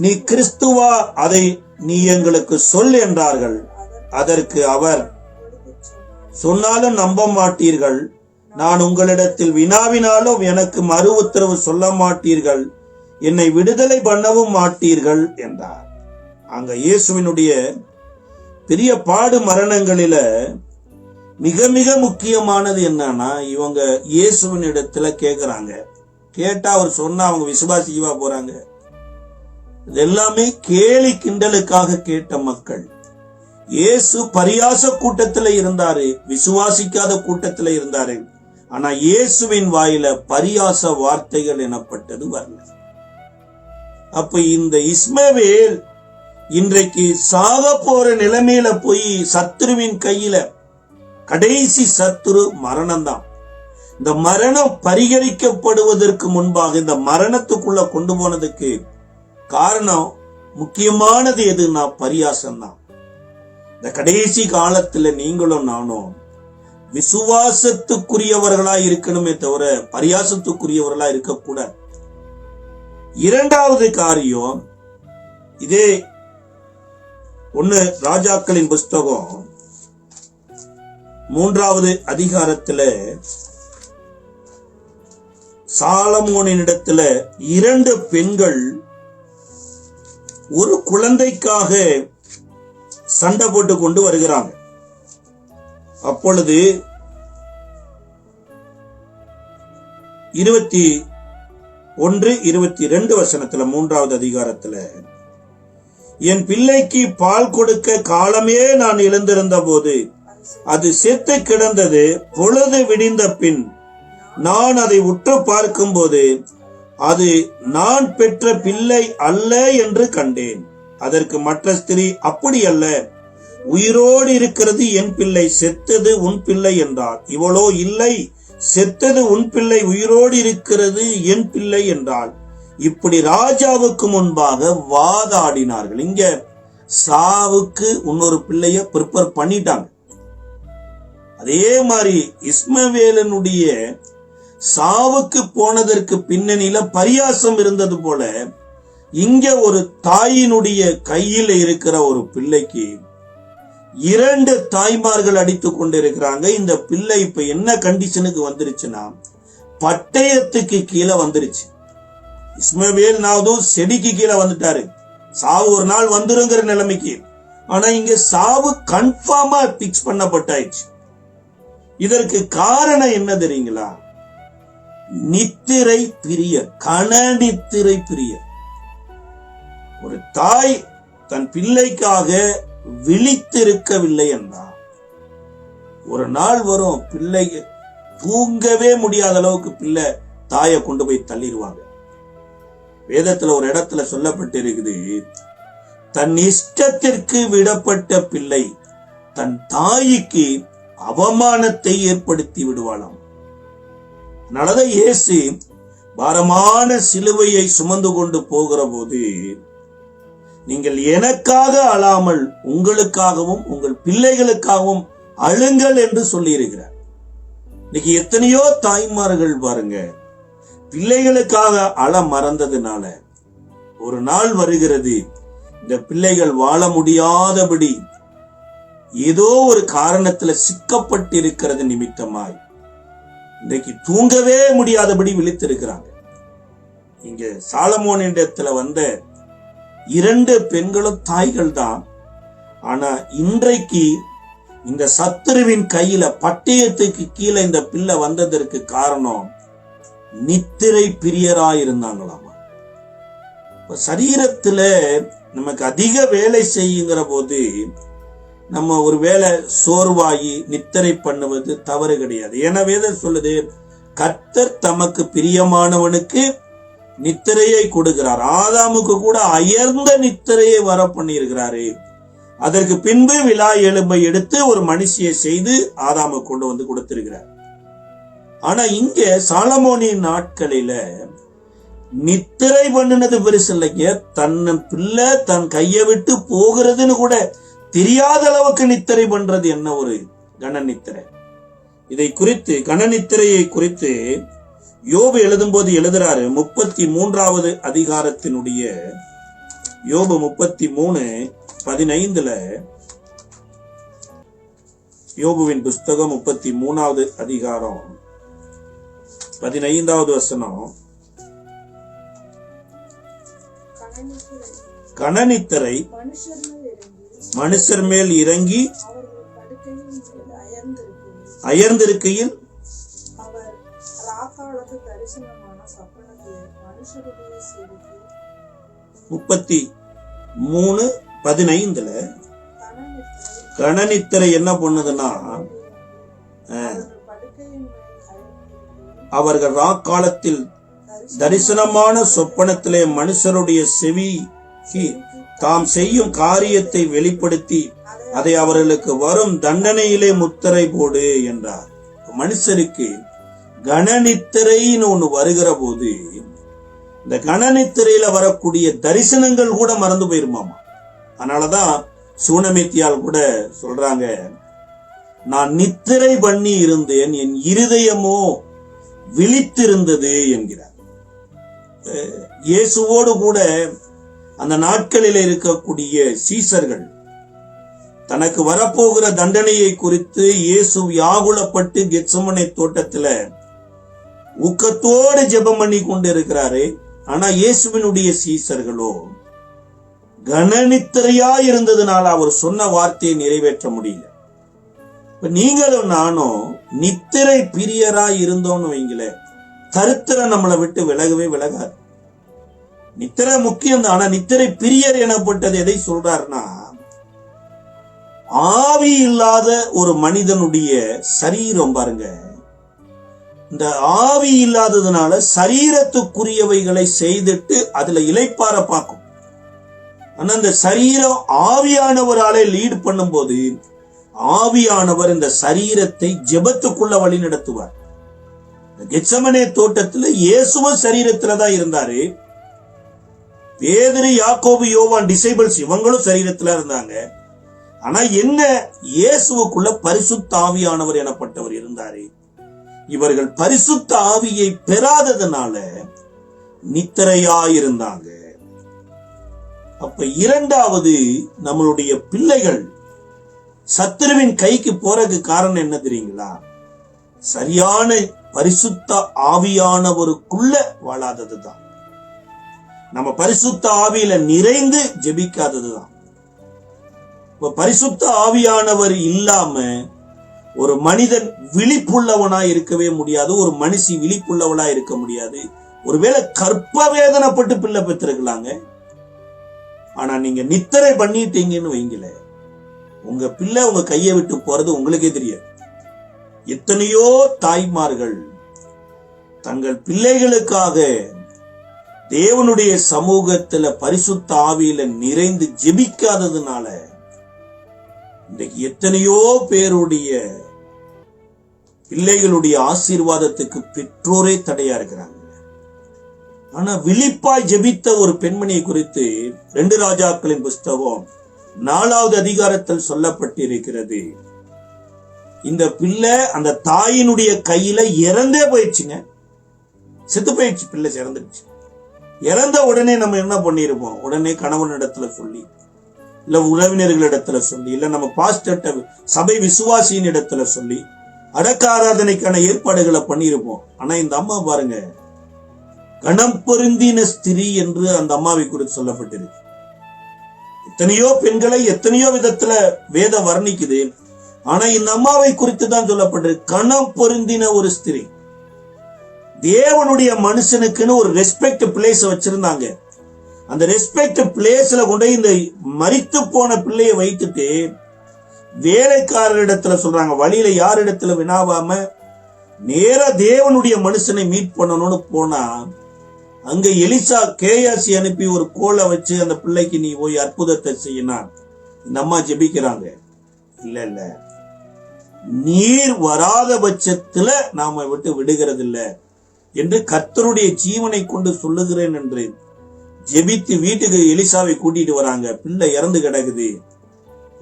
நீ கிறிஸ்துவா, அதை நீ எங்களுக்கு சொல் என்றார்கள். அதற்கு அவர், சொன்னாலும் நம்ப மாட்டீர்கள், நான் உங்களிடத்தில் வினாவினாலும் எனக்கு மறு உத்தரவு சொல்ல மாட்டீர்கள், என்னை விடுதலை பண்ணவும் மாட்டீர்கள் என்றார். அங்க இயேசுவினுடைய பெரிய பாடு மரணங்களில மிக மிக முக்கியமானது என்னன்னா, இவங்க இயேசுவின் இடத்துல கேக்குறாங்க. கேட்டா அவர் சொன்னா அவங்க விசுவாசிக்கவா போறாங்க? இது எல்லாமே கேலி கிண்டலுக்காக கேட்ட மக்கள். இயேசு பரியாச கூட்டத்துல இருந்தாரு, விசுவாசிக்காத கூட்டத்துல இருந்தாரு. ஆனா இயேசுவின் வாயில பரியாச வார்த்தைகள் எனப்பட்டது வரல. அப்ப இந்த இஸ்மவேல் இன்றைக்கு சாக போற நிலைமையில போய் சத்துருவின் கையில கடைசி சத்துரு மரணம் தான். இந்த மரணம் பரிகரிக்கப்படுவதற்கு முன்பாக இந்த மரணத்துக்குள்ள கொண்டு போனதுக்கு காரணம் முக்கியமானது எதுன்னா பரியாசம் தான். இந்த கடைசி காலத்துல நீங்களும் நானும் விசுவாசத்துக்குரியவர்களா இருக்கணுமே தவிர பரியாசத்துக்குரியவர்களா இருக்கக்கூடாது. இரண்டாவது காரியம், இதே 1 ராஜாக்களின் புஸ்தகம் 3வது அதிகாரத்துல சாலமோனிடத்துல 2 பெண்கள் ஒரு குழந்தைக்காக சண்டை போட்டு கொண்டு வருகிறாங்க. அப்பொழுது 21-22 வசனத்துல 3வது அதிகாரத்துல, என் பிள்ளைக்கு பால் கொடுக்க காலமே நான் எழுந்திருந்த போது அது செத்து கிடந்தது. பொழுது விடிந்த பின் நான் அதை உற்று பார்க்கும் போது அது நான் பெற்ற பிள்ளை அல்ல என்று கண்டேன். அதற்கு மற்ற ஸ்திரீ, அப்படி அல்ல, உயிரோடு இருக்கிறது என் பிள்ளை, செத்தது உன் பிள்ளை என்றார். இவளோ, இல்லை, செத்தது உன் பிள்ளை, உயிரோடு இருக்கிறது என் பிள்ளை என்றாள். இப்படி ராஜாவுக்கு முன்பாக வாதாடினார்கள். இங்க சாவுக்கு இன்னொரு பிள்ளைய ப்ரிப்பேர் பண்ணிட்டாங்க. அதே மாதிரி இஸ்மவேலனுடைய சாவுக்கு போனதற்கு பின்னணியில பரியாசம் இருந்தது போல இங்க ஒரு தாயினுடைய கையில இருக்கிற ஒரு பிள்ளைக்கு 2 தாய்மார்கள் அடித்துக் கொண்டிருக்கிறாங்க. இந்த பிள்ளை இப்ப என்ன கண்டிஷனுக்கு வந்துருச்சுன்னா பட்டயத்துக்கு கீழே வந்துருச்சு. இஸ்மவேல் நாவதும் செடிக்கு கீழே வந்துட்டாரு. சாவு ஒரு நாள் வந்துருங்கிற நிலைமைக்கு. ஆனா இங்க சாவு கன்ஃபார்மா பிக்ஸ் பண்ணப்பட்டாயிடுச்சு. இதற்கு காரணம் என்ன தெரியுங்களா? நித்திரை பிரியர், கனநித்திரை பிரியர். ஒரு தாய் தன் பிள்ளைக்காக விழித்திருக்கவில்லை என்றால் ஒரு நாள் வரும், பிள்ளை தூங்கவே முடியாத அளவுக்கு பிள்ளை தாயை கொண்டு போய் தள்ளிடுவாங்க. வேதத்துல ஒரு இடத்துல சொல்லப்பட்டு இருக்குது, தன் இஷ்டத்திற்கு விடப்பட்ட பிள்ளை தன் தாய்க்கு அவமானத்தை ஏற்படுத்தி விடுவாளாம். அதனாலதான் இயேசு பாரமான சிலுவையை சுமந்து கொண்டு போகிற போது, நீங்கள் எனக்காக அழாமல் உங்களுக்காகவும் உங்கள் பிள்ளைகளுக்காகவும் அழுங்கள் என்று சொல்லி இருக்கிறார். இன்னைக்கு எத்தனையோ தாய்மார்கள் பாருங்க, பிள்ளைகளுக்காக அழ மறந்ததுனால ஒரு நாள் வருகிறது, இந்த பிள்ளைகள் வாழ முடியாதபடி ஏதோ ஒரு காரணத்துல சிக்கப்பட்டிருக்கிறது நிமித்தமாய் இன்றைக்கு தூங்கவே முடியாதபடி விழித்திருக்கிறாங்க. இங்க சாலமோனிடத்துல வந்த 2 பெண்களும் தாய்கள் தான். ஆனா இன்றைக்கு இந்த சத்துருவின் கையில பட்டயத்துக்கு கீழே இந்த பிள்ளை வந்ததற்கு காரணம் நித்திரை பிரியராயிருந்தாங்களாமா. இப்ப சரீரத்துல நமக்கு அதிக வேலை செய்யுங்கிற போது நம்ம ஒரு வேலை சோர்வாகி நித்திரை பண்ணுவது தவறு கிடையாது. ஏன்னா வேதம் சொல்லுது, கர்த்தர் தமக்கு பிரியமானவனுக்கு நித்திரையை கொடுக்கிறார். ஆதாமுக்கு கூட அயர்ந்த நித்திரையை வர பண்ணியிருக்கிறாரு. அதற்கு பின்பு விலா எலும்பை எடுத்து ஒரு மனுஷியை செய்து ஆதாமுக்கு கொண்டு வந்து கொடுத்திருக்கிறார். ஆனா இங்க சாலமோனின் நாட்களில நித்திரை பண்ணினது பெருசு இல்லைங்க, தன் பிள்ளை தன் கையை விட்டு போகிறதுன்னு கூட தெரியாத அளவுக்கு நித்திரை பண்றது என்ன ஒரு கனநித்திரை. இதை குறித்து, கனநித்திரையை குறித்து யோபு எழுதும்போது எழுதுறாரு. 33வது அதிகாரத்தினுடைய யோபு 33:15 யோபுவின் புஸ்தகம் 33வது அதிகாரம் 15வது வசனம், கனநித்திரை மனுஷர் மேல் இறங்கி அயர்ந்திருக்கையில் 33:15 கனநித்திரை என்ன பண்ணுதுன்னா, அவர்கள் ராக்காலத்தில் தரிசனமான சொப்பனத்திலே மனுஷருடைய செவிக்கு தாம் செய்யும் காரியத்தை வெளிப்படுத்தி அதை அவர்களுக்கு வரும் தண்டனையிலே முத்திரை போடு என்றார். மனுஷருக்கு கணநித்திரைன்னு ஒண்ணு வருகிற போது இந்த கணநித்திரையில வரக்கூடிய தரிசனங்கள் கூட மறந்து போயிருமாமா. அதனாலதான் சூனமித்தியால் கூட சொல்றாங்க, நான் நித்திரை பண்ணி இருந்தேன், என் இருதயமோ விழித்திருந்தது என்கிறார். இயேசுவோடு கூட அந்த நாட்களில் இருக்கக்கூடிய சீசர்கள் தனக்கு வரப்போகிற தண்டனையை குறித்து இயேசு வியாகுலப்பட்டு கெத்செமனே தோட்டத்துல ஊக்கத்தோடு ஜெபம் பண்ணி கொண்டு இருக்கிறாரு. ஆனா இயேசுவினுடைய சீசர்களோ கணநித்திரையா இருந்ததுனால அவர் சொன்ன வார்த்தையை நிறைவேற்ற முடியல. இப்ப நீங்களும் நானும் நித்திரை பிரியரா இருந்தோம்னு வைங்களே, கருத்திரை நம்மளை விட்டு விலகவே விலகாது. நித்திரை முக்கியம் தான். ஆனா நித்திரை பிரியர் எனப்பட்டது எதை சொல்றாருன்னா, ஆவி இல்லாத ஒரு மனிதனுடைய சரீரம் பாருங்க, இந்த ஆவி இல்லாததுனால சரீரத்துக்குரியவைகளை செய்துட்டு அதுல இளைப்பாற பார்க்கும். ஆனா இந்த சரீரம் ஆவியானவராலே லீட் பண்ணும் போது ஆவியானவர் இந்த சரீரத்தை ஜெபத்துக்குள்ள வழி நடத்துவார். கெத்செமனே தோட்டத்துல இயேசுவும் சரீரத்துலதான் இருந்தாரு. பேதுரு, யாக்கோபு, யோவான் டிசைபிள்ஸ் இவங்களும் சரீரத்துல இருந்தாங்க. ஆனா என்ன, இயேசுவுக்குள்ள பரிசுத்த ஆவியானவர் எனப்பட்டவர் இருந்தாரு. இவர்கள் பரிசுத்த ஆவியை பெறாததுனால நித்திரையா இருந்தாங்க. அப்ப இரண்டாவது, நம்மளுடைய பிள்ளைகள் சத்துருவின் கைக்கு போறதுக்கு காரணம் என்ன தெரியுங்களா? சரியான பரிசுத்த ஆவியானவருக்குள்ள வாழாததுதான். நம்ம பரிசுத்த ஆவியில நிறைந்து ஜெபிக்காததுதான். இப்ப பரிசுத்த ஆவியானவர் இல்லாம ஒரு மனிதன் விழிப்புள்ளவனா இருக்கவே முடியாது. ஒரு மனுஷி விழிப்புள்ளவனா இருக்க முடியாது. ஒருவேளை கற்ப வேதனைப்பட்டு பிள்ளை பெற்றிருக்கலாங்க. ஆனா நீங்க நித்திரை பண்ணிட்டீங்கன்னு வைங்கள, உங்க பிள்ளை உங்க கையை விட்டு போறது உங்களுக்கே தெரியாது. எத்தனையோ தாய்மார்கள் தங்கள் பிள்ளைகளுக்காக தேவனுடைய சமூகத்துல பரிசுத்த ஆவியில நிறைந்து ஜெபிக்காததுனால இன்றைக்கு எத்தனையோ பேருடைய பிள்ளைகளுடைய ஆசீர்வாதத்துக்கு பெற்றோரே தடையா இருக்கிறாங்க. ஆனா விழிப்பாய் ஜெபித்த ஒரு பெண்மணியை குறித்து 2 ராஜாக்களின் புஸ்தகம் 4வது அதிகாரத்தில் சொல்லப்பட்டிருக்கிறது. இந்த பிள்ளை அந்த தாயினுடைய கையில இறந்தே போயிடுச்சுங்க. செத்து போயிடுச்சு, பிள்ளை இறந்துடுச்சு. இறந்த உடனே நம்ம என்ன பண்ணிருப்போம்? உடனே கணவனிடத்துல சொல்லி, இல்ல உறவினர்களிடத்துல சொல்லி, இல்ல நம்ம பாஸ்டர் சபை விசுவாசியின் இடத்துல சொல்லி அடக்க ஆராதனைக்கான ஏற்பாடுகளை பண்ணிருப்போம். ஆனா இந்த அம்மா பாருங்க, கணம் பொருந்தின ஸ்திரீ என்று அந்த அம்மாவை குறித்து சொல்லப்பட்டிருக்கு. எத்தனையோ பெண்களை எத்தனையோ விதத்துல வேதம் வர்ணிக்குது. ஆனா இந்த அம்மாவை குறித்து தான் சொல்லப்பட்டிருக்கு, கணம் பொருந்தின ஒரு ஸ்திரீ. தேவனுடைய மனுஷனுக்குன்னு ஒரு ரெஸ்பெக்ட் பிளேஸ் வச்சிருந்தாங்க. அந்த ரெஸ்பெக்ட் பிளேஸ்ல கொண்டு இந்த மரித்து போன பிள்ளைய வைத்துட்டு வேலைக்காரரிடத்துல சொல்றாங்க, வழியில யாரிடத்துல வினாவாம நேரா தேவனுடைய மனுஷனை மீட் பண்ணணும்னு போனா, அங்க எலிசா கேயாசி அனுப்பி ஒரு கோலை வச்சு அந்த பிள்ளைக்கு நீ போய் அற்புதத்தை செய்யினான். இந்த அம்மா ஜெபிக்கிறாங்க, இல்ல இல்ல நீர் வராத பட்சத்துல நாம விட்டு விடுகிறது இல்ல என்று கர்த்தருடைய ஜீவனை கொண்டு சொல்லுகிறேன் என்று ஜெபித்து வீட்டுக்கு எலிசாவை கூட்டிட்டு வராங்க. பிள்ளை இறந்து கிடக்குது.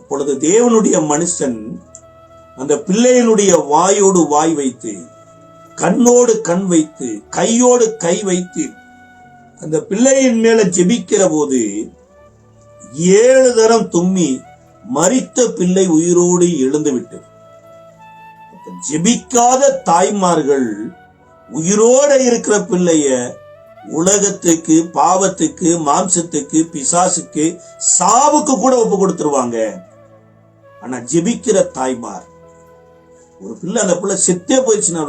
இப்பொழுது தேவனுடைய மனுஷன் அந்த பிள்ளையினுடைய வாயோடு வாய் வைத்து, கண்ணோடு கண் வைத்து, கையோடு கை வைத்து அந்த பிள்ளையின் மேல ஜெபிக்கிற போது 7 தரம் தும்மி மரித்த பிள்ளை உயிரோடு எழுந்து விட்டது. ஜெபிக்காத தாய்மார்கள் உயிரோட இருக்கிற பிள்ளைய உலகத்துக்கு, பாவத்துக்கு, மாம்சத்துக்கு, பிசாசுக்கு, சாவுக்கு கூட ஒப்பு கொடுத்துருவாங்க. ஆனா ஜெபிக்கிற தாய்மார், ஒரு பிள்ளை அந்த பிள்ளை செத்தே போயிடுச்சுன்னா,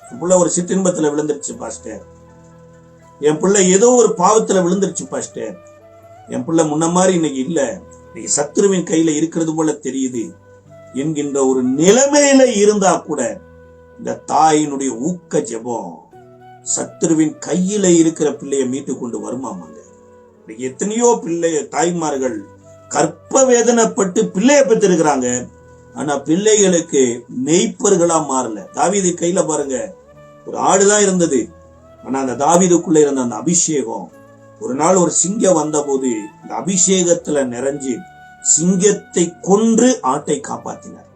என் பிள்ளை ஒரு சிற்றின்பத்துல விழுந்துருச்சு பாஸ்டர், என் பிள்ளை ஏதோ ஒரு பாவத்துல விழுந்துருச்சு பாஸ்டர், என் பிள்ளை முன்ன மாதிரி இன்னைக்கு இல்ல, இன்னைக்கு சத்துருவின் கையில இருக்கிறது போல தெரியுது என்கின்ற ஒரு நிலைமையில இருந்தா கூட இந்த தாயினுடைய ஊக்க ஜெபம் சத்துருவின் கையில இருக்கிற பிள்ளைய மீட்டு கொண்டு வருமாமாங்க. எத்தனையோ பிள்ளை தாய்மார்கள் கற்ப வேதனைப்பட்டு பிள்ளைய பெற்றிருக்கிறாங்க. ஆனா பிள்ளைகளுக்கு மெய்ப்பர்களா மாறல. தாவீது கையில பாருங்க ஒரு ஆடுதான் இருந்தது. ஆனா அந்த தாவீதுக்குள்ள இருந்த அந்த அபிஷேகம், ஒரு நாள் ஒரு சிங்கம் வந்த போது இந்த அபிஷேகத்துல நிறைஞ்சு சிங்கத்தை கொன்று ஆட்டை காப்பாத்தினார்.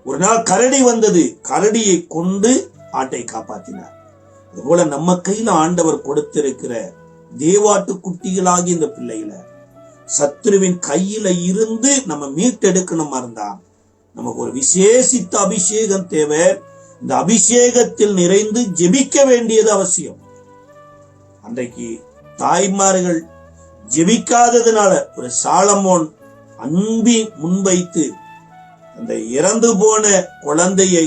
ஒரு நாள் கரடி வந்தது, கரடியை கொண்டு ஆட்டை காப்பாத்தினார். அதுபோல நம்ம கையில ஆண்டவர் கொடுத்திருக்கிற தேவாட்டு குட்டிகளாகி இந்த பிள்ளைகளை சத்துருவின் கையில இருந்து நம்ம மீட்டெடுக்கணுமா இருந்தா நமக்கு ஒரு விசேஷித்த அபிஷேகம் தேவை. இந்த அபிஷேகத்தில் நிறைந்து ஜெபிக்க வேண்டியது அவசியம். அன்றைக்கு தாய்மார்கள் ஜெபிக்காததுனால ஒரு சாலமோன் அன்பி முன்வைத்து அந்த இறந்து போன குழந்தையை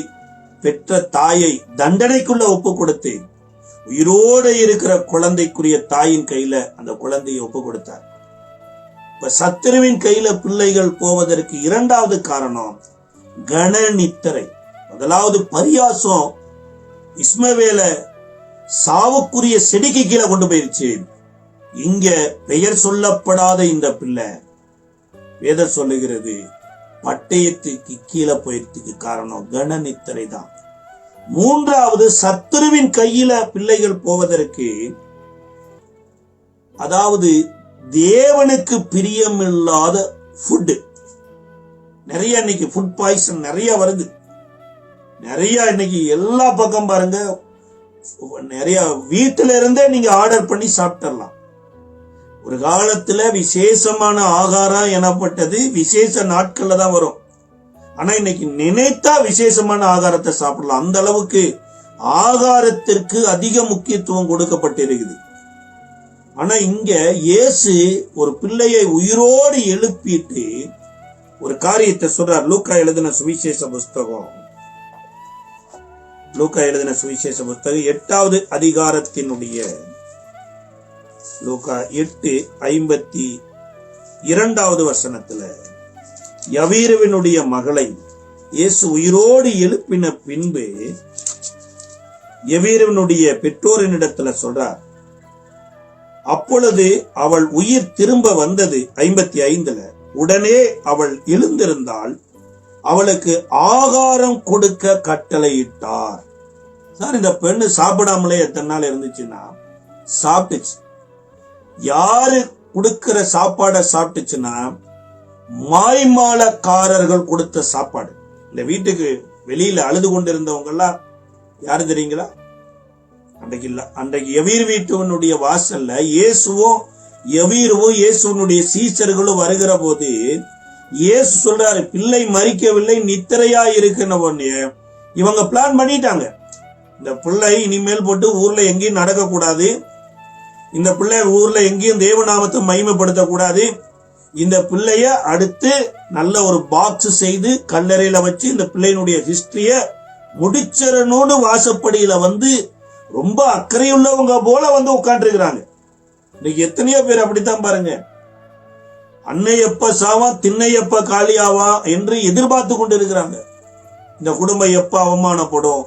பெற்ற தாயை தண்டனைக்குள்ள ஒப்பு கொடுத்து உயிரோடு இருக்கிற குழந்தைக்குரிய தாயின் கையில அந்த குழந்தையை ஒப்பு கொடுத்தார். இப்ப சத்துருவின் கையில பிள்ளைகள் போவதற்கு இரண்டாவது காரணம் கணநித்திரை. முதலாவது பரியாசம் இஸ்மவேல சாவுக்குரிய செடிக்கு கீழே கொண்டு போயிருச்சு. இங்க பெயர் சொல்லப்படாத இந்த பிள்ளை வேதம் சொல்லுகிறது பட்டயத்துக்கு கீழே போயிறதுக்கு காரணம் கணநித்திரை தான். மூன்றாவது சத்துருவின் கையில பிள்ளைகள் போவதற்கு, அதாவது தேவனுக்கு பிரியமில்லாத ஃபுட். நிறைய இன்னைக்கு ஃபுட் பாய்சன் நிறைய வருது. நிறைய இன்னைக்கு எல்லா பக்கம் பாருங்க, நிறைய வீட்டில இருந்தே நீங்க ஆர்டர் பண்ணி சாப்பிடலாம். ஒரு காலத்துல விசேஷமான ஆகாரம் எனப்பட்டது விசேஷ நாட்கள்ல தான் வரும். ஆனா இன்னைக்கு நினைத்தா விசேஷமான ஆகாரத்தை சாப்பிடலாம். அந்த அளவுக்கு ஆகாரத்திற்கு அதிக முக்கியத்துவம் கொடுக்கப்பட்டிருக்குது. ஆனா இங்க இயேசு ஒரு பிள்ளையை உயிரோடு எழுப்பிட்டு ஒரு காரியத்தை சொல்றார். லூக்கா எழுதின சுவிசேஷ புஸ்தகம் 8வது அதிகாரத்தினுடைய லூக்கா 8:52 வசனத்துல யவீருவினுடைய மகளை இயேசு உயிரோடு எழுப்பின பின்பு யவீருவினுடைய பெற்றோரினிடத்துல சொல்றார். அப்பொழுது அவள் உயிர் திரும்ப வந்தது. 55ல உடனே அவள் எழுந்திருந்தாள், அவளுக்கு ஆகாரம் கொடுக்க கட்டளையிட்டார். சார், இந்த பெண்ணு சாப்பிடாமலே எத்தனை நாள் இருந்துச்சுன்னா சாப்பிட்டுச்சு. யாரு கொடுக்கிற சாப்பாடை சாப்பிட்டுச்சுன்னா மாய்மாலக்காரர்கள் கொடுத்த சாப்பாடு. இந்த வீட்டுக்கு வெளியில அழுது கொண்டிருந்தவங்க எல்லாம் யாரு தெரியுங்களா? அன்றைக்கு யவீர் வீட்டுவனுடைய வாசல்ல இயேசுவும் யவீருவும் இயேசுவனுடைய சீசர்களும் வருகிற போது இயேசு சொல்றாரு, பிள்ளை மரிக்கவில்லை, நித்திரையா இருக்குன்னு. இவங்க பிளான் பண்ணிட்டாங்க, இந்த பிள்ளை இனிமேல் போட்டு ஊர்ல எங்கேயும் நடக்க கூடாது, இந்த பிள்ளை ஊர்ல எங்கேயும் தேவநாமத்தை மகிமைப்படுத்த கூடாது, இந்த பிள்ளைய அடுத்து நல்ல ஒரு பாக்ஸ் செய்து கல்லறையில வச்சு இந்த பிள்ளையினுடைய ஹிஸ்டரிய முடிச்சரனோடு வாசப்படியில வந்து ரொம்ப அக்கறையுள்ளவங்க போல வந்து உட்காந்துருக்கிறாங்க. இன்னைக்கு எத்தனையோ பேர் அப்படித்தான் பாருங்க. அன்னை எப்ப சாவா திண்ணை எப்ப காலியாவா என்று எதிர்பார்த்து கொண்டு இருக்கிறாங்க. இந்த குடும்பம் எப்ப அவமானப்படும்,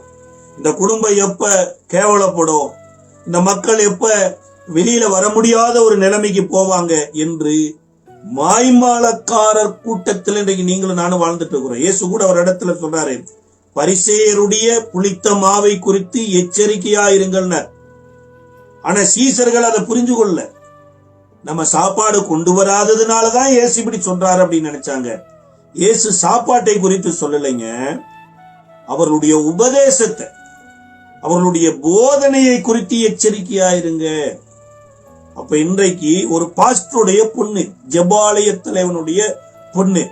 இந்த குடும்பம் எப்ப கேவலப்படும், இந்த மக்கள் எப்ப வெளியில வர முடியாத ஒரு நிலைமைக்கு போவாங்க என்று மாய்மாலக்காரர் கூட்டத்தில் இன்றைக்கு நீங்களும் நானும் வாழ்ந்துட்டு இருக்கிறோம். இயேசு கூட ஒரு இடத்துல சொல்றாரு, பரிசேயருடைய புளித்த மாவை குறித்து எச்சரிக்கையா இருங்கள். ஆனா சீசர்கள் அதை புரிஞ்சு கொள்ள, நம்ம சாப்பாடு கொண்டு வராததுனாலதான் இயேசு இப்படி சொல்றாரு அப்படின்னு நினைச்சாங்க. இயேசு சாப்பாட்டை குறித்து சொல்லலைங்க, அவர்களுடைய உபதேசத்தை, அவர்களுடைய போதனையை குறித்து எச்சரிக்கையா இருங்க. அப்ப இன்றைக்கு ஒரு பாஸ்டருடைய பொண்ணு, ஜெபாலய தலைவனுடைய பொண்ணு,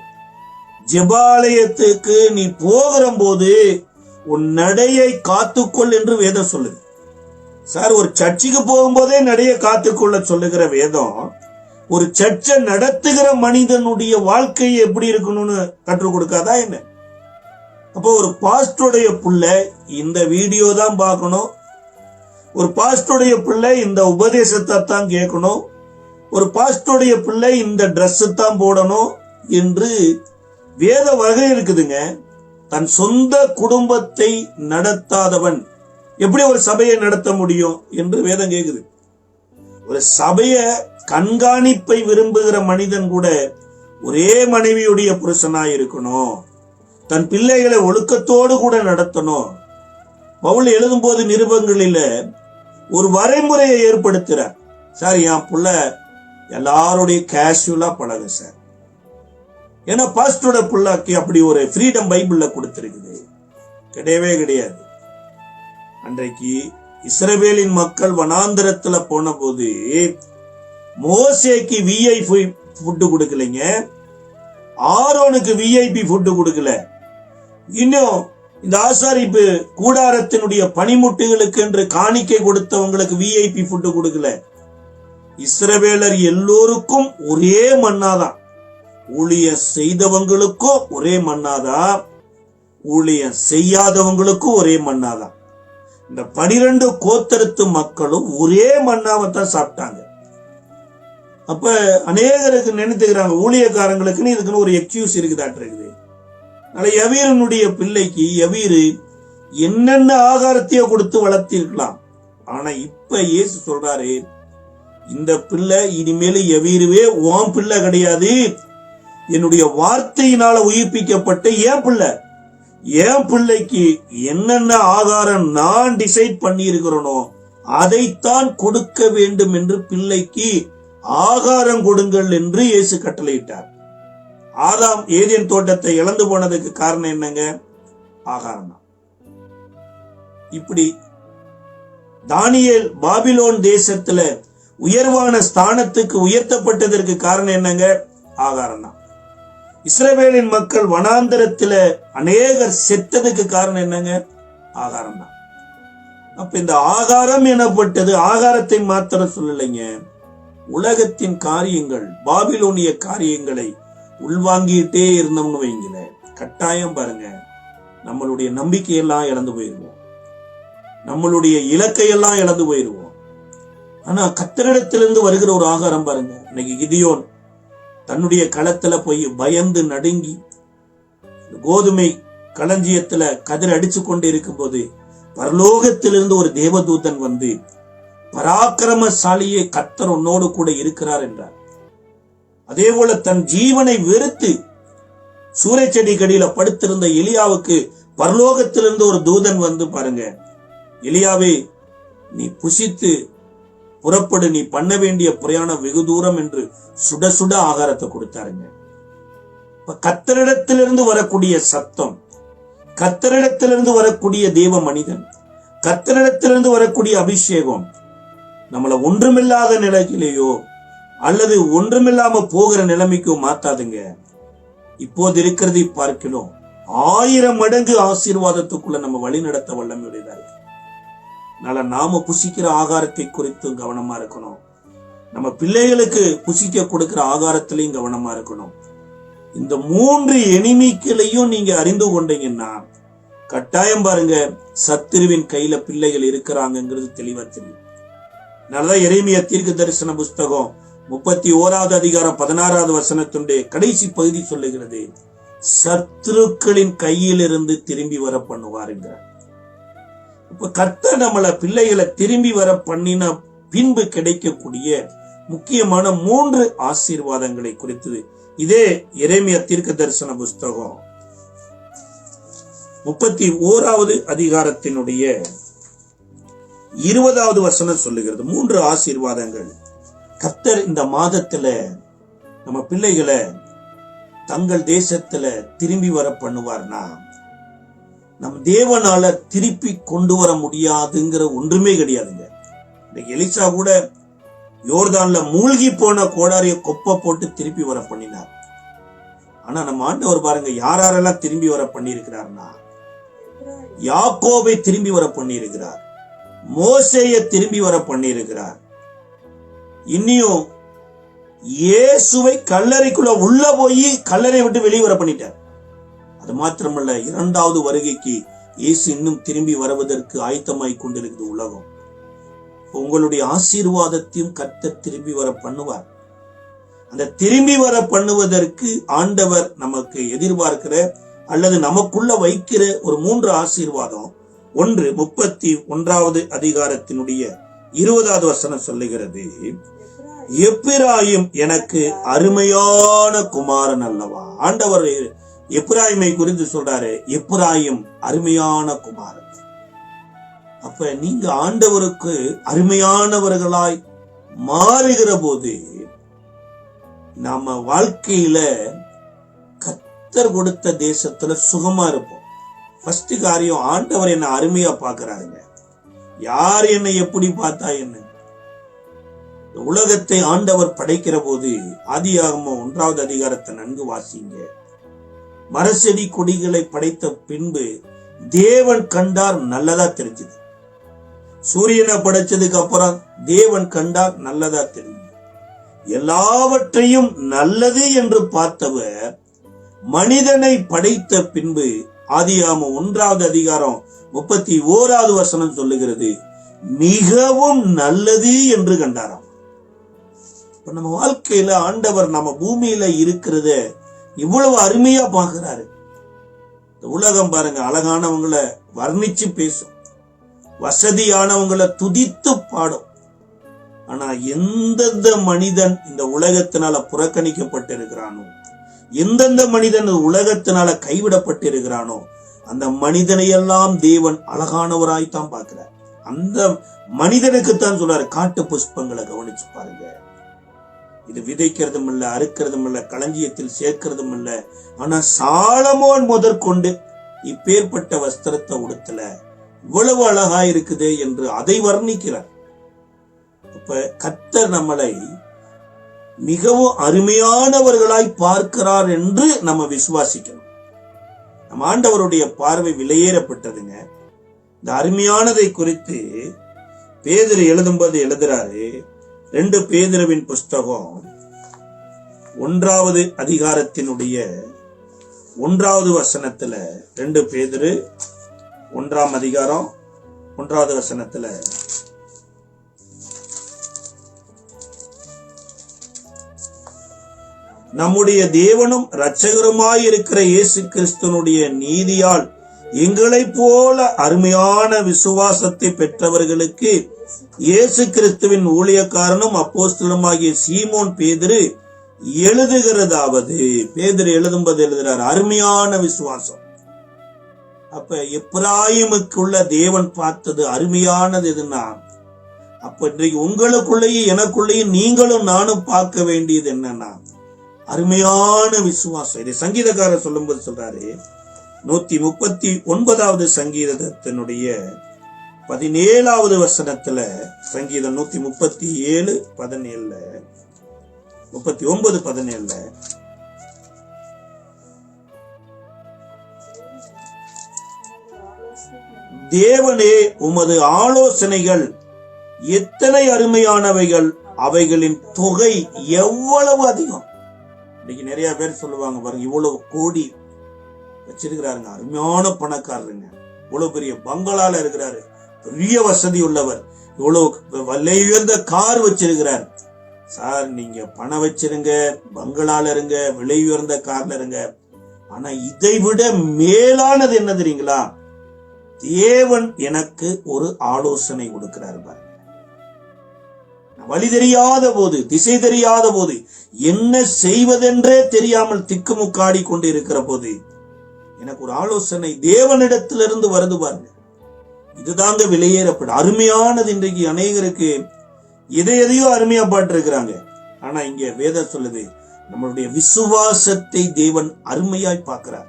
ஜெபாலயத்துக்கு நீ போகிற போது உன் நடையை காத்துக்கொள் என்று வேதம் சொல்லுது. சார், ஒரு சர்ச்சுக்கு போகும்போதே நடைய காத்துக்கொள்ள சொல்லுகிற வேதம் ஒரு சர்ச்சை நடத்துகிற மனிதனுடைய வாழ்க்கையை எப்படி இருக்கணும்னு கற்றுக் கொடுக்காதா என்ன? அப்போ ஒரு பாஸ்டருடைய பிள்ளை இந்த வீடியோ தான் பார்க்கணும், ஒரு பாஸ்டருடைய பிள்ளை இந்த உபதேசத்தை தான் கேட்கணும், ஒரு பாஸ்டருடைய பிள்ளை இந்த டிரெஸ் தான் போடணும் என்று வேத வகை இருக்குதுங்க. தன் சொந்த குடும்பத்தை நடத்தாதவன் எப்படி ஒரு சபையை நடத்த முடியும் என்று வேதம் கேக்குது. ஒரு சபைய கண்காணிப்பை விரும்புகிற மனிதன் கூட ஒரே மனைவியுடைய புருஷனாய் இருக்கணும், தன் பிள்ளைகளை ஒழுக்கத்தோடு கூட நடத்தணும். பவுல் எழுதும் போது நிருபங்களில ஒரு வரைமுறையை ஏற்படுத்துறார். சார், என் புள்ள எல்லாருடைய கேஷுவலா பழகு சார். ஏன்னா பாஸ்டரோட புள்ளாக்கு அப்படி ஒரு ஃப்ரீடம் பைபிள்ல கொடுத்திருக்குது? கிடையவே கிடையாது. அன்றைக்கு இஸ்ரவேலின் மக்கள் வனாந்தரத்துல போன போது மோசேக்கு விஐபி ஃபுட்டு கொடுக்கலைங்க, ஆரோனுக்கு விஐபி ஃபுட்டு கொடுக்கல. இன்னும் இந்த ஆசாரிப்பு கூடாரத்தினுடைய பனிமுட்டுகளுக்கு என்று காணிக்கை கொடுத்தவங்களுக்கு விஐபி ஃபுட்டு கொடுக்கல. இஸ்ரவேலர் எல்லோருக்கும் ஒரே மன்னாதான். ஊழியம் செய்தவங்களுக்கும் ஒரே மன்னாதான், ஊழியம் செய்யாதவங்களுக்கும் ஒரே மன்னாதான். இந்த 12 கோத்திரத்து மக்களும் ஒரே மன்னாவத்தான் சாப்பிட்டாங்க. அப்ப அநேகருக்கு நினைத்துக்கிறாங்க ஊழியக்காரங்களுக்குன்னு இதுக்குன்னு ஒரு எக்ஸ்கியூஸ் இருக்குதாட்டு இருக்குது. யவீரனுடைய பிள்ளைக்கு யவீரு என்னென்ன ஆகாரத்தையோ கொடுத்து வளர்த்திருக்கலாம். ஆனா இப்ப இயேசு சொல்றாரு, இந்த பிள்ளை இனிமேல் யவீருவே உன் பிள்ளை கிடையாது, என்னுடைய வார்த்தையினால உயிர்ப்பிக்கப்பட்ட என் பிள்ளை. என் பிள்ளைக்கு என்னென்ன ஆகாரம் நான் டிசைட் பண்ணி இருக்கிறனோ அதைத்தான் கொடுக்க வேண்டும் என்று பிள்ளைக்கு ஆகாரம் கொடுங்கள் என்று இயேசு கட்டளையிட்டார். ஆதாம் ஏதேன் தோட்டத்தை இழந்து போனதுக்கு காரணம் என்னங்க? ஆகாரம் தான். இப்படி தானியேல் பாபிலோன் தேசத்துல உயர்வான ஸ்தானத்துக்கு உயர்த்தப்பட்டதற்கு காரணம் என்னங்க? ஆகாரம் தான். இஸ்ரவேலின் மக்கள் வனாந்தரத்துல அநேகர் செத்ததுக்கு காரணம் என்னங்க? ஆகாரம் தான். அப்ப இந்த ஆகாரம் எனப்பட்டது ஆகாரத்தை மாத்திரம் சொல்லலைங்க, உலகத்தின் காரியங்கள், பாபிலோனிய காரியங்களை உள்வாங்கிட்டே இருந்தோம்னு வைங்கள, கட்டாயம் பாருங்க நம்மளுடைய நம்பிக்கையெல்லாம் இழந்து போயிருவோம், நம்மளுடைய இலக்கையெல்லாம் இழந்து போயிருவோம். ஆனா கர்த்தரிடத்திலிருந்து வருகிற ஒரு ஆகாரம் பாருங்க. இன்னைக்கு கிதியோன் தன்னுடைய களத்துல போய் பயந்து நடுங்கி கோதுமை களஞ்சியத்துல கதிர் அடிச்சு கொண்டு இருக்கும் போது பரலோகத்திலிருந்து ஒரு தேவதூதன் வந்து, பராக்கிரமசாலியே கர்த்தர் உன்னோடு கூட இருக்கிறார் என்றார். அதே போல தன் ஜீவனை வெறுத்து சூறைச்செடி கடியில படுத்திருந்த எலியாவுக்கு பரலோகத்திலிருந்து ஒரு தூதன் வந்து, பாருங்க எலியாவே, நீ புசித்து புறப்படு, நீ பண்ண வேண்டிய பிரயாணம் வெகு தூரம் என்று சுட சுட ஆகாரத்தை கொடுத்தாருங்க. கர்த்தரிடத்திலிருந்து வரக்கூடிய சத்தம், கர்த்தரிடத்திலிருந்து வரக்கூடிய தேவ மனிதன், கர்த்தரிடத்திலிருந்து வரக்கூடிய அபிஷேகம் நம்மள ஒன்றுமில்லாத நிலையிலேயோ அல்லது ஒன்றுமில்லாம போகிற நிலைமைக்கோ மாத்தாதுங்க. இப்போது இருக்கிறதை பார்க்கணும் 1000 மடங்கு ஆசீர்வாதத்துக்குள்ள நம்ம வழி நடத்த வல்லமையுடையதா இருக்கு. அதனால நாம புசிக்கிற ஆகாரத்தை குறித்து கவனமா இருக்கணும். நம்ம பிள்ளைகளுக்கு புசிக்க கொடுக்கிற ஆகாரத்திலையும் கவனமா இருக்கணும். இந்த 3 எனிமிக்களையும் நீங்க அறிந்து கொண்டீங்கன்னா கட்டாயம் பாருங்க சத்துருவின் கையில பிள்ளைகள் இருக்கிறாங்கிறது தெளிவா தெரியும். அதனாலதான் எரேமியா தீர்க்க தரிசன புஸ்தகம் 31வது அதிகாரம் 16வது வசனத்துடைய கடைசி பகுதி சொல்லுகிறது, சத்துருக்களின் கையிலிருந்து திரும்பி வர பண்ணுவாருங்கிறார். இப்ப கர்த்தர் நம்மள பிள்ளைகளை திரும்பி வர பண்ணின பின்பு கிடைக்கக்கூடிய முக்கியமான 3 ஆசீர்வாதங்களை குறித்து இதே எரேமியா தீர்க்க தரிசன புஸ்தகம் 31வது அதிகாரத்தினுடைய 20வது வசனம் சொல்லுகிறது. 3 ஆசீர்வாதங்கள். கர்த்தர் இந்த மாதத்துல நம்ம பிள்ளைகளை தங்கள் தேசத்துல திரும்பி வர பண்ணுவார்னா, நம் தேவனால திருப்பி கொண்டு வர முடியாதுங்கிற ஒன்றுமே கிடையாதுங்க. இன்னைக்கு எலிசா கூட யோர்தான்ல மூழ்கி போன கோடாரிய கொப்பை போட்டு திருப்பி வர பண்ணினார். ஆனா நம்ம ஆண்டவர் பாருங்க யாரெல்லாம் திரும்பி வர பண்ணி இருக்கிறார்னா, யாக்கோபை திரும்பி வர பண்ணி இருக்கிறார், மோசேயை திரும்பி வர பண்ணி இருக்கிறார், இன்னியும் இயேசுவை கல்லறைக்குள்ள உள்ள போய் கல்லறை விட்டு வெளியே வர பண்ணிட்டார். அது மாத்திரமல்ல, 2வது வருகைக்கு இயேசு இன்னும் திரும்பி வருவதற்கு ஆயத்தமாய் கொண்டிருக்கிறது உலகம். உங்களுடைய ஆசீர்வாதத்தையும் கர்த்தர் திரும்பி வர பண்ணுவார். அந்த திரும்பி வர பண்ணுவதற்கு ஆண்டவர் நமக்கு எதிர்பார்க்கிற அல்லது நமக்குள்ள வைக்கிற ஒரு 3 ஆசீர்வாதம். 1 31வது அதிகாரத்தினுடைய 20வது வசனம் சொல்லுகிறது, எப்பிராயிம் எனக்கு அருமையான குமாரன் அல்லவா. ஆண்டவர் எப்பிராயிமை குறித்து சொல்றாரு, எப்பிராயிம் அருமையான குமாரன். அப்ப நீங்க ஆண்டவருக்கு அருமையானவர்களாய் மாறுகிற போது நம்ம வாழ்க்கையில கர்த்தர் கொடுத்த தேசத்துல சுகமா இருப்போம். ஃபர்ஸ்ட் காரியம், ஆண்டவர் என்ன அருமையா பாக்குறாருங்க. யார் என்னை எப்படி பார்த்தா என்ன? உலகத்தை ஆண்டவர் படைக்கிற போது ஆதியாகமம் 1வது அதிகாரத்தை நன்கு வாசிங்க. மரசெடி கொடிகளை படைத்த பின்பு தேவன் கண்டார், நல்லதா தெரிஞ்சது. சூரியனை படைச்சதுக்கு அப்புறம் தேவன் கண்டார், நல்லதா தெரிஞ்சது. எல்லாவற்றையும் நல்லது என்று பார்த்தவர் மனிதனை படைத்த பின்பு ஆதியாகமம் 1வது அதிகாரம் 31வது வசனம் சொல்லுகிறது, மிகவும் நல்லது என்று கண்டாராம். இப்ப நம்ம வாழ்க்கையில ஆண்டவர் நம்ம பூமியில இருக்கிறத இவ்வளவு அருமையா பாக்குறாரு. இந்த உலகம் பாருங்க, அழகானவங்களை வர்ணிச்சு பேசும், வசதியானவங்களை துதித்து பாடும். ஆனா எந்தெந்த மனிதன் இந்த உலகத்தினால புறக்கணிக்கப்பட்டு இருக்கிறானோ, எந்தெந்த மனிதன் உலகத்தினால கைவிடப்பட்டு இருக்கிறானோ, அந்த மனிதனை எல்லாம் தேவன் அழகானவராய்த்தான் பார்க்கிறார். அந்த மனிதனுக்குத்தான் சொல்றாரு, காட்டு புஷ்பங்களை கவனிச்சு பாருங்க. இது விதைக்கிறதும் இல்ல, அறுக்கிறதும் இல்ல, களஞ்சியத்தில் சேர்க்கிறதும் இல்ல. ஆனா சாலமோன் முதற்கொண்டு இப்பேற்பட்ட வஸ்திரத்தை உடுத்தல, இவ்வளவு அழகா இருக்குது என்று அதை வர்ணிக்கிறார். அப்ப கர்த்தர் நம்மளை மிகவும் அருமையானவர்களாய் பார்க்கிறார் என்று நம்ம விசுவாசிக்கணும். நம்ம ஆண்டவருடைய பார்வை விலையேறப்பட்டதுங்க. இந்த அருமையானதை குறித்து பேதுரு எழுதும்போது எழுதுறாரு. 2 பேதுருவின் புஸ்தகம் 1வது அதிகாரத்தினுடைய 1வது வசனத்துல, 2 பேதுரு 1ஆம் அதிகாரம் 1வது வசனத்துல, நம்முடைய தேவனும் இரட்சகருமாயிருக்கிற இயேசு கிறிஸ்துனுடைய நீதியால் எங்களைப் போல அருமையான விசுவாசத்தை பெற்றவர்களுக்கு இயேசு கிறிஸ்துவின் ஊழியக்காரனும் அப்போஸ்தலனுமாகிய சீமோன் பேதுரு எழுதுகிறதாவது. பேதுரு எழுதும்போது எழுதுறார், அருமையான விசுவாசம். அப்ப எப்பிராயிமுக்குள்ள தேவன் பார்த்தது அருமையானது எதுன்னா, அப்ப இன்றைக்கு உங்களுக்குள்ளேயும் எனக்குள்ளேயும் நீங்களும் நானும் பார்க்க வேண்டியது என்னன்னா, அருமையான விசுவாசம். இதை சங்கீதக்காரர் சொல்லும்போது சொல்றாரு, 139வது சங்கீதத்தினுடைய 17வது வசனத்துல, சங்கீதம் 137 17 39 17, தேவனே உமது ஆலோசனைகள் எத்தனை அருமையானவைகள், அவைகளின் தொகை எவ்வளவு அதிகம். இன்னைக்கு நிறைய பேர் சொல்லுவாங்க பாருங்க, இவ்வளவு கோடி வச்சிருக்கிறாருங்க, அருமையான பணக்காரருங்க, இவ்வளவு பெரிய பங்களால இருக்கிறாரு, பெரிய வசதி உள்ளவர், இவ்வளவு விலை உயர்ந்த கார் வச்சிருக்கிறார். சார், நீங்க பணம் வச்சிருங்க, பங்களால இருங்க, விலை உயர்ந்த கார்ல இருங்க, ஆனா இதை விட மேலானது என்ன தெரியுங்களா? தேவன் எனக்கு ஒரு ஆலோசனை கொடுக்கிறார் பாருங்க. வழி தெரியாத போது, திசை தெரியாத போது, என்ன செய்வதென்றே தெரியாமல் திக்குமுக்காடி கொண்டு இருக்கிற போது எனக்கு ஒரு ஆலோசனை தேவனிடத்திலிருந்து வருது பாருங்க. இதுதாங்க விலையேறப்படும் அருமையானது. இன்றைக்கு அநேகருக்கு எதையோ அருமையா பாட்டு இருக்கிறாங்க. ஆனா இங்க வேதம் சொல்லுது, நம்மளுடைய விசுவாசத்தை தேவன் அருமையாய் பார்க்கிறார்.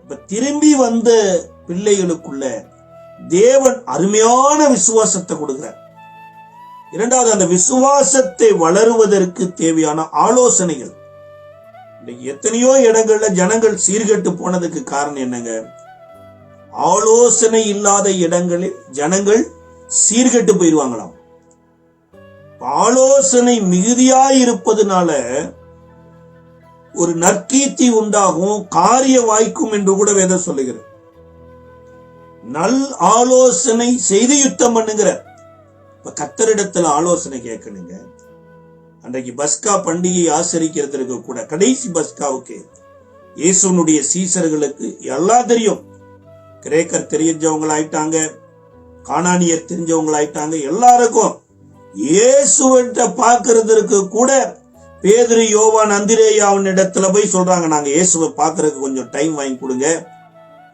இப்ப திரும்பி வந்த பிள்ளைகளுக்குள்ள தேவன் அருமையான விசுவாசத்தை கொடுக்கிறார். இரண்டாவது, அந்த விசுவாசத்தை வளருவதற்கு தேவையான ஆலோசனைகள். இன்னைக்கு எத்தனையோ இடங்கள்ல ஜனங்கள் சீர்கெட்டு போனதுக்கு காரணம் என்னங்க? ஆலோசனை இல்லாத இடங்களில் ஜனங்கள் சீர்கெட்டு போயிருவாங்களாம். ஆலோசனை மிகுதியாய் இருப்பதுனால ஒரு நற்கீர்த்தி உண்டாகும், காரிய வாய்க்கும் என்று கூட வேதம் சொல்லுகிறது. நல் ஆலோசனை செய்து யுத்தம் பண்ணுங்கிற. இப்ப கர்த்தரிடத்துல ஆலோசனை கேட்கணுங்க. அன்றைக்கு பஸ்கா பண்டிகை ஆசரிக்கிறதுக்கு கூட, கடைசி பஸ்காவுக்கு இயேசுனுடைய சீசர்களுக்கு எல்லாம் தெரியும். கிரேக்கர் தெரிஞ்சவங்களாயிட்டாங்க, கானானியர் தெரிஞ்சவங்களாயிட்டாங்க. எல்லாருக்கும் இயேசுவிட்ட பார்க்கறதுக்கு கூட பேதுரு, யோவான், அந்திரேயாவின் இடத்துல போய் சொல்றாங்க, நாங்க இயேசுவை பார்க்கறதுக்கு கொஞ்சம் டைம் வாங்கி கொடுங்க.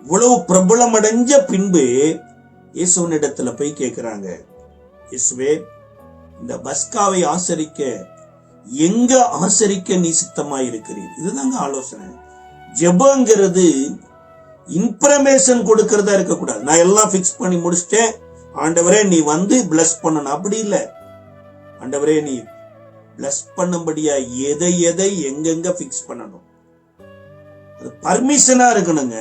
இவ்வளவு பிரபலம் அடைஞ்ச பின்பு இயேசுவின் இடத்துல போய் கேட்கிறாங்க, இயேசுவே, இந்த பஸ்காவை ஆசரிக்க எங்க ஆசரிக்க நீ சித்தமா இருக்கிறீர்? இதுதாங்க ஆலோசனை. ஜெபங்கிறது இன்ஃபர்மேஷன் கொடுக்கறதா இருக்கக்கூடாது. நான் எல்லாம் பிக்ஸ் பண்ணி முடிச்சிட்டேன், ஆண்டவரே நீ வந்து பிளஸ் பண்ணணும், அப்படி இல்லை. ஆண்டவரே நீ பிளஸ் பண்ணும்படியா எதை எதை எங்கெங்க பிக்ஸ் பண்ணணும், அது பர்மிஷனா இருக்கணுங்க.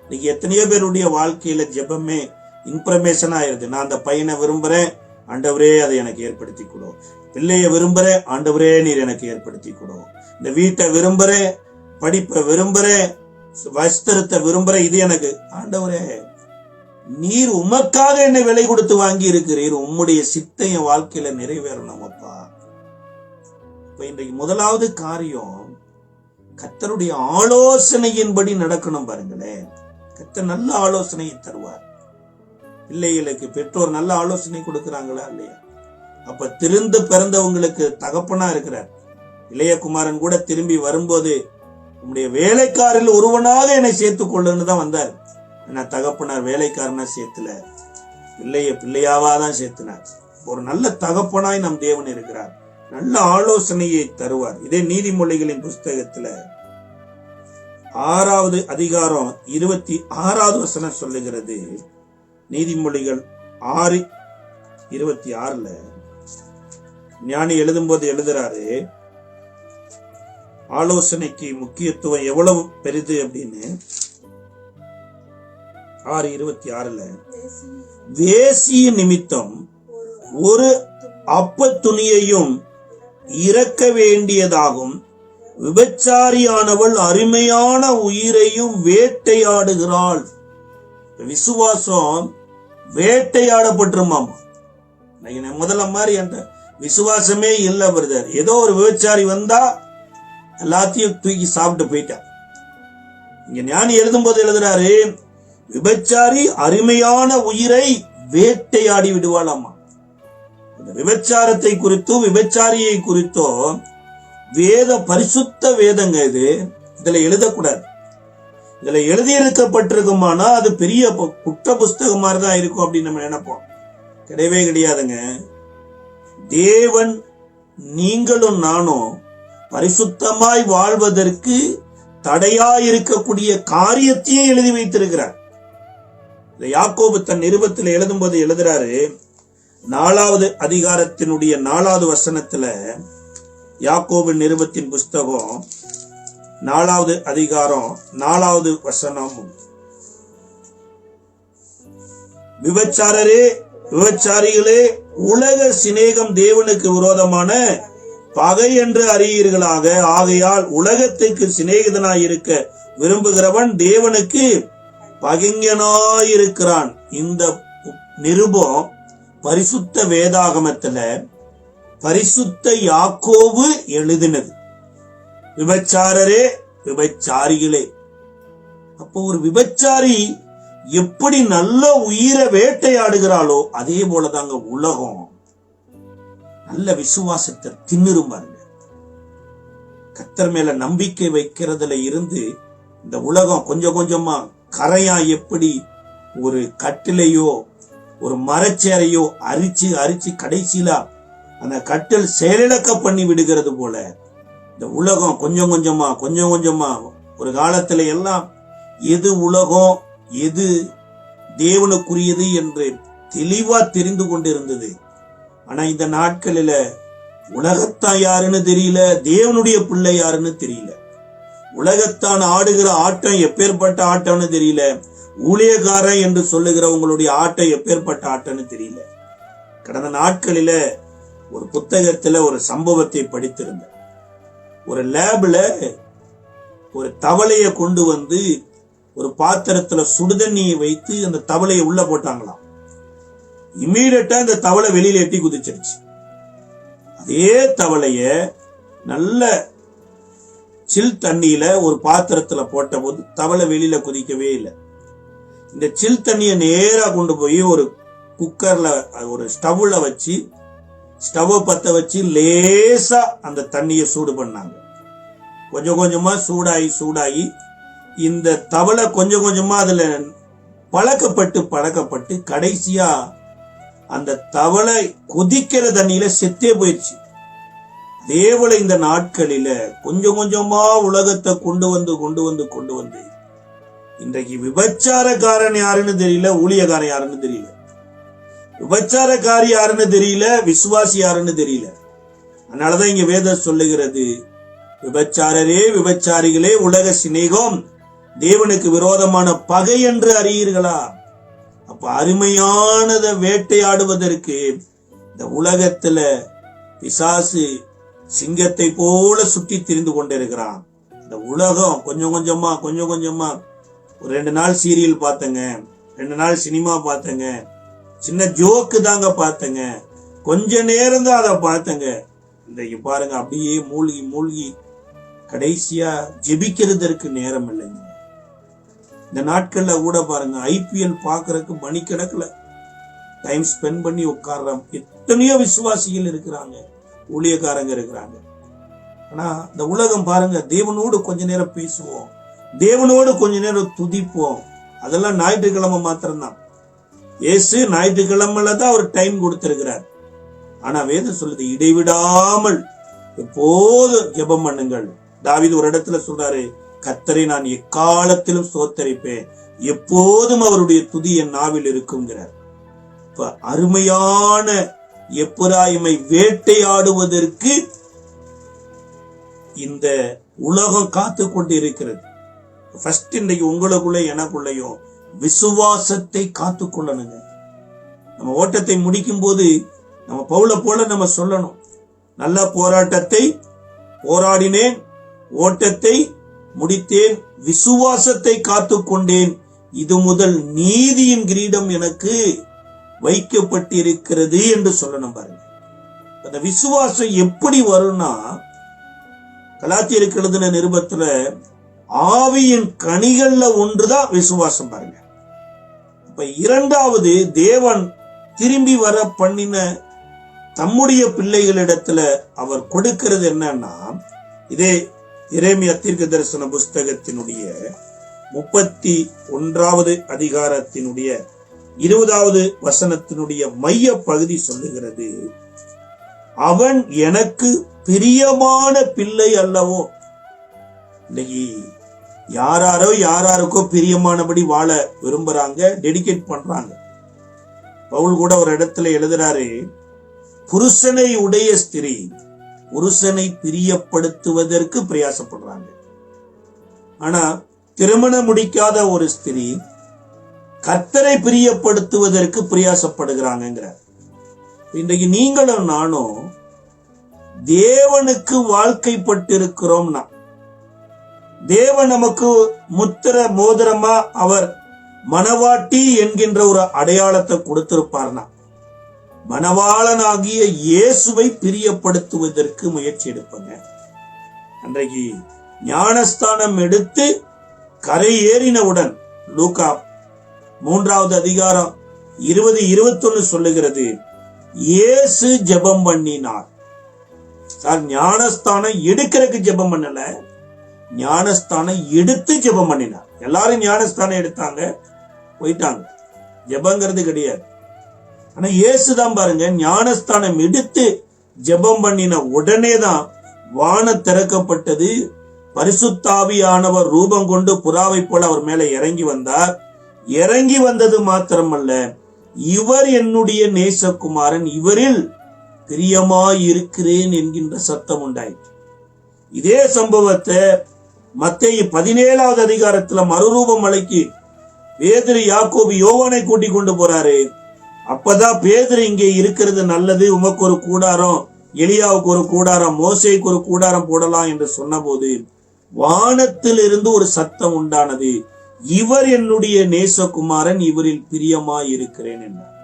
இன்னைக்கு எத்தனையோ பேருடைய வாழ்க்கையில ஜெபமே இன்ஃபர்மேஷனா ஆயிருது. நான் அந்த பையனை விரும்புறேன், ஆண்டவரே அதை எனக்கு ஏற்படுத்தி கொடு. பிள்ளைய விரும்புறேன், ஆண்டவரே நீர் எனக்கு ஏற்படுத்தி கொடு. இந்த வீட்டை விரும்புறேன், படிப்பை விரும்புறேன், வஸ்திரத்தை விரும்புறேன், இது எனக்கு ஆண்டவரே நீர் உமக்காக என்னை விலை கொடுத்து வாங்கி இருக்கிறீர், உம்முடைய சித்தை என் வாழ்க்கையில நிறைவேறணும் அப்பா. இப்ப இன்றைக்கு முதலாவது காரியம் கர்த்தருடைய ஆலோசனையின்படி நடக்கணும். பாருங்களேன், கர்த்தர் நல்ல ஆலோசனையை தருவார். பிள்ளைகளுக்கு பெற்றோர் நல்ல ஆலோசனை கொடுக்கிறாங்களா இல்லையா? அப்ப திருந்து பிறந்தவங்களுக்கு தகப்பனா இருக்கிறார். இளையகுமாரன் கூட திரும்பி வரும்போது உம்முடைய வேலைக்காரில் ஒருவனாக என்னை சேர்த்துக் கொள்ளுன்னு தான் வந்தார். என்ன தகப்பனார் வேலைக்காரனா சேர்த்துல, பிள்ளையாவாதான் சேர்த்தினார். ஒரு நல்ல தகப்பனாய் நம் தேவன் இருக்கிறார், நல்ல ஆலோசனையை தருவார். இதே நீதிமொழிகளின் புஸ்தகத்துல 6வது அதிகாரம் 26வது வசனம் சொல்லுகிறது. நீதிமொழிகள் 6:26 ஞானி எழுதும்போது எழுதுறாரு, ஆலோசனைக்கு முக்கியத்துவம் எவ்வளவு பெரிது அப்படின்னு. 6:26 வேசிய நிமித்தம் ஒரு அப்ப துணியையும் இறக்க வேண்டியதாகும், விபச்சாரியானவள் அருமையான உயிரையும் வேட்டையாடுகிறாள். விசுவாசம் வேட்டையாடப்பட்டுருமாமா. முதல்ல மாதிரி அந்த விசுவாசமே இல்ல பிரதர். ஏதோ ஒரு விபச்சாரி வந்தா எல்லாத்தையும் தூக்கி சாப்பிட்டு போயிட்டான். இங்க ஞானி எழுதும்போது எழுதுறாரு, விபச்சாரி அருமையான உயிரை வேட்டையாடி விடுவாளாமா. இந்த விபச்சாரத்தை குறித்தும் விபச்சாரியை குறித்தும் வேத பரிசுத்த வேதங்க இது. இதுல எழுதக்கூடாது. இதுல எழுதியிருக்கப்பட்டிருக்குமானா அது பெரிய குற்ற புஸ்தகம் மாதிரிதான் இருக்கும் அப்படின்னு நம்ம நினைப்போம். கிடையவே கிடையாதுங்க. தேவன் நீங்களும் நானும் பரிசுத்தமாய் வாழ்வதற்கு தடையாயிருக்கக்கூடிய காரியத்தையே எழுதி வைத்திருக்கிறார். யாக்கோபு தன் நிருபத்தில் எழுதும்போது எழுதுறாரு, 4வது அதிகாரத்தினுடைய 4வது வசனத்துல, யாக்கோபு நிருபத்தின் புஸ்தகம் 4வது அதிகாரம் 4வது வசனம், விபச்சாரரே விபச்சாரிகளே, உலக சிநேகம் தேவனுக்கு விரோதமான பகை என்று அறியீர்களாக. ஆகையால் உலகத்துக்கு சிநேகிதனாயிருக்க விரும்புகிறவன் தேவனுக்கு பகைஞனாயிருக்கிறான். இந்த நிருபம் பரிசுத்த வேதாகமத்துல பரிசுத்த யாக்கோபு எழுதினது. விபச்சாரரே விபச்சாரிகளே. அப்போ ஒரு விபச்சாரி எப்படி நல்ல உயிரை வேட்டையாடுகிறாளோ அதே போலதாங்க உலகம் நல்ல விசுவாசத்தை தின்னுருமாங்க. கர்த்தர் மேல நம்பிக்கை வைக்கிறதுல இருந்து இந்த உலகம் கொஞ்சம் கொஞ்சமா கரையா எப்படி ஒரு கட்டிலையோ ஒரு மரச்சேரையோ அரிச்சு அரிச்சு கடைசியில அந்த கட்டில் செயலிழக்க பண்ணி விடுகிறது போல இந்த உலகம் கொஞ்சம் கொஞ்சமா ஒரு காலத்துல எல்லாம் எது உலகம் எது தேவனுக்குரியது என்று தெளிவா தெரிந்து கொண்டிருந்தது. ஆனா இந்த நாட்களில உலகத்தான் யாருன்னு தெரியல, தேவனுடைய பிள்ளை யாருன்னு தெரியல. உலகத்தான் ஆடுகிற ஆட்டம் எப்பேற்பட்ட ஆட்டம்னு தெரியல, ஊழியக்காரன் என்று சொல்லுகிற உங்களுடைய ஆட்டம் எப்பேற்பட்ட ஆட்டம்னு தெரியல. கடந்த நாட்களில ஒரு புத்தகத்துல ஒரு சம்பவத்தை படித்திருந்தேன். ஒரு லேப்ல ஒரு தவளைய கொண்டு வந்து ஒரு பாத்திரத்துல சுடுதண்ணியை வைத்து அந்த தவளையை உள்ள போட்டாங்களாம். இம்மீடியட்டா இந்த தவளை வெளியில எட்டி குதிச்சிருச்சு. அதே தவளைய நல்ல சில் தண்ணியில ஒரு பாத்திரத்துல போட்ட போது தவளை வெளியில குதிக்கவே இல்லை. இந்த சில் தண்ணியை நேரா கொண்டு போய் ஒரு குக்கர்ல ஒரு ஸ்டவ்ல வச்சு ஸ்டவ் பத்த வச்சு லேசா அந்த தண்ணியை சூடு பண்ணாங்க. கொஞ்சம் கொஞ்சமா சூடாகி இந்த தவளை கொஞ்சம் கொஞ்சமா அதுல பழக்கப்பட்டு கடைசியா அந்த தவளை கொதிக்கிற தண்ணியில செத்தே போயிடுச்சு. அதேபோல இந்த நாட்களில கொஞ்சம் கொஞ்சமா உலகத்தை கொண்டு வந்து இன்றைக்கு விபச்சாரக்காரன் யாருன்னு தெரியல, ஊழியக்காரன் யாருன்னு தெரியல, விபச்சாரக்காரி யாருன்னு தெரியல, விசுவாசி யாருன்னு தெரியல. அதனாலதான் இங்க வேதம் சொல்லுகிறது, விபச்சாரிகளே உலக சிநேகம் தேவனுக்கு விரோதமான பகை என்று அறியீர்களா? அப்ப அருமையானதை வேட்டையாடுவதற்கு இந்த உலகத்துல பிசாசு சிங்கத்தை போல சுற்றி திரிந்து கொண்டிருக்கிறான். இந்த உலகம் கொஞ்சம் கொஞ்சமா ஒரு 2 நாள் சீரியல் பார்த்தங்க, 2 நாள் சினிமா பார்த்தங்க, சின்ன ஜோக்கு தாங்க பார்த்தங்க, கொஞ்ச நேரம் தான் அதை பார்த்தங்க. இன்றைக்கு பாருங்க அப்படியே மூழ்கி கடைசியா ஜெபிக்கிறதற்கு நேரம் இல்லைங்க. இந்த நாட்கள்ல கூட பாருங்க IPL பாக்குறதுக்கு மணிக்கணக்கில் டைம் ஸ்பெண்ட் பண்ணி உட்கார்றோம். எத்தனையோ விசுவாசிகள் இருக்கிறாங்க, ஊழியக்காரங்க இருக்கிறாங்க. ஆனா இந்த உலகம் பாருங்க, தேவனோடு கொஞ்ச நேரம் பேசுவோம், தேவனோடு கொஞ்ச நேரம் துதிப்போம், அதெல்லாம் ஞாயிற்றுக்கிழமை மாத்திரம்தான். இயேசு ஞாயிற்றுக்கிழமைல தான் அவர் டைம் கொடுத்திருக்கிறார். ஆனா வேதம் சொல்லுது, இடைவிடாமல் எப்போதும் ஜெபம் பண்ணுங்கள். தாவீது ஒரு இடத்துல சொல்றாரு, கர்த்தரை நான் எக்காலத்திலும் ஸ்தோத்தரிப்பேன், எப்போதும் அவருடைய துதி என் நாவில் இருக்குங்கிறார். இப்ப அருமையான எப்பிராயீமை வேட்டையாடுவதற்கு இந்த உலகம் காத்து கொண்டு இருக்கிறது. ஃபர்ஸ்ட் இன்றைக்கு உங்களுக்குள்ள எனக்குள்ளையும் விசுவாசத்தை காத்து கொள்ளணுங்க. நம்ம ஓட்டத்தை முடிக்கும் போது நம்ம பவுல போல நம்ம சொல்லணும், நல்ல போராட்டத்தை போராடினேன், ஓட்டத்தை முடித்தேன், விசுவாசத்தை காத்து கொண்டேன், இது முதல் நீதியின் கிரீடம் எனக்கு வைக்கப்பட்டிருக்கிறது என்று சொல்லணும். பாருங்க, அந்த விசுவாசம் எப்படி வரும்னா, கலாத்தியருக்கு எழுதின நிருபத்துல ஆவியின் கனிகள்ல ஒன்றுதான் விசுவாசம். பாருங்க, அப்ப இரண்டாவது, தேவன் திரும்பி வர பண்ணின தம்முடைய பிள்ளைகளிடத்துல அவர் கொடுக்கிறது என்னன்னா, இதே எரேமியா தீர்க்கதரிசன புஸ்தகத்தினுடைய 31வது அதிகாரத்தினுடைய 20வது வசனத்தினுடைய மைய பகுதி சொல்லுகிறது, அவன் எனக்கு பிரியமான பிள்ளை அல்லவோ. இன்னைக்கு யாராருக்கோ பிரியமானபடி வாழ விரும்புறாங்க, டெடிகேட் பண்றாங்க. பவுல் கூட ஒரு இடத்துல எழுதுறாரு, புருஷனை உடைய ஸ்திரீ புருஷனை பிரியப்படுத்துவதற்கு பிரயாசப்படுறாங்க. ஆனா திருமணம் முடிக்காத ஒரு ஸ்திரீ கர்த்தரை பிரியப்படுத்துவதற்கு பிரயாசப்படுகிறாங்கிறார். இன்றைக்கு நீங்களும் நானும் தேவனுக்கு வாழ்க்கைப்பட்டிருக்கிறோம்னா, தேவன் நமக்கு முத்திர மோதிரமா அவர் மணவாட்டி என்கின்ற ஒரு அடையாளத்தை கொடுத்திருப்பார்னா, மணவாளனாகிய இயேசுவை பிரியப்படுத்துவதற்கு முயற்சி எடுப்பங்க. அன்றைக்கு ஞானஸ்தானம் எடுத்து கரை ஏறினவுடன் லூக்கா 3வது அதிகாரம் 20-21 சொல்லுகிறது, இயேசு ஜெபம் பண்ணினார். சார், ஞானஸ்தானம் எடுக்கிறதுக்கு ஜெபம் பண்ணல, ஞானஸ்தானம் எடுத்து ஜெபம் பண்ணினார். எல்லாரும் ஞானஸ்தானம் எடுத்தாங்க, போயிட்டாங்க, ஜெபங்கிறது கிடையாது. ஆனா இயேசுதான் பாருங்க, ஞானஸ்தானம் எடுத்து ஜெபம் பண்ணின உடனே தான் வானம் திறக்கப்பட்டது, பரிசுத்த ஆவியானவர் ரூபம் கொண்டு புறாவை போல அவர் மேல இறங்கி வந்தார். இறங்கி வந்தது மாத்திரமல்ல, இவர் என்னுடைய நேசகுமாரன், இவரில் பிரியமாயிருக்கிறேன் என்கின்ற சத்தம் உண்டாயிற்று. இதே சம்பவத்தை மத்தேயு 17வது அதிகாரத்துல மறுரூபம் மலைக்கு பேதுரு, யாக்கோபு, யோவானை கூட்டி கொண்டு போறாரு. அப்பதான் பேதுரு, இங்கே இருக்கிறது நல்லது, உமக்கு ஒரு கூடாரம், எலியாவுக்கு ஒரு கூடாரம், மோசேக்கு ஒரு கூடாரம் போடலாம் என்று சொன்ன போது வானத்தில் இருந்து ஒரு சத்தம் உண்டானது, இவர் என்னுடைய நேசகுமாரன், இவரில் பிரியமாய் இருக்கிறேன் என்றார்.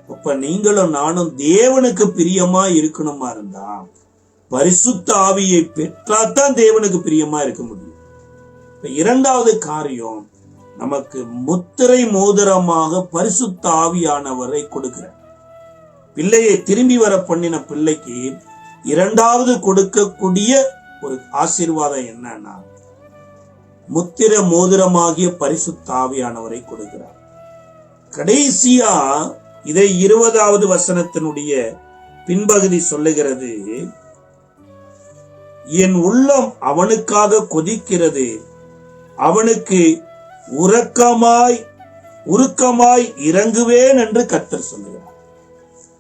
அப்ப நீங்களும் நானும் தேவனுக்கு பிரியமா இருக்கணுமா இருந்தா பரிசுத்த ஆவியை பெற்றாதான் தேவனுக்கு பிரியமா இருக்க முடியும். இப்ப இரண்டாவது காரியம், நமக்கு முத்திரை மோதிரமாக பரிசுத்த ஆவியானவரை கொடுக்கிறார். பிள்ளையை திரும்பி வர பண்ணின பிள்ளைக்கு இரண்டாவது கொடுக்கக்கூடிய ஒரு ஆசீர்வாதம் என்னன்னா, முத்திர மோதிரமாகிய பரிசுத்த ஆவியானவரை கொடுக்கிறார். கடைசியா இதை 20வது வசனத்தினுடைய பின்பகுதி சொல்லுகிறது, என் உள்ளம் அவனுக்காக கொதிக்கிறது, அவனுக்கு உருக்கமாய் இறங்குவேன் என்று கர்த்தர் சொல்லுகிறார்.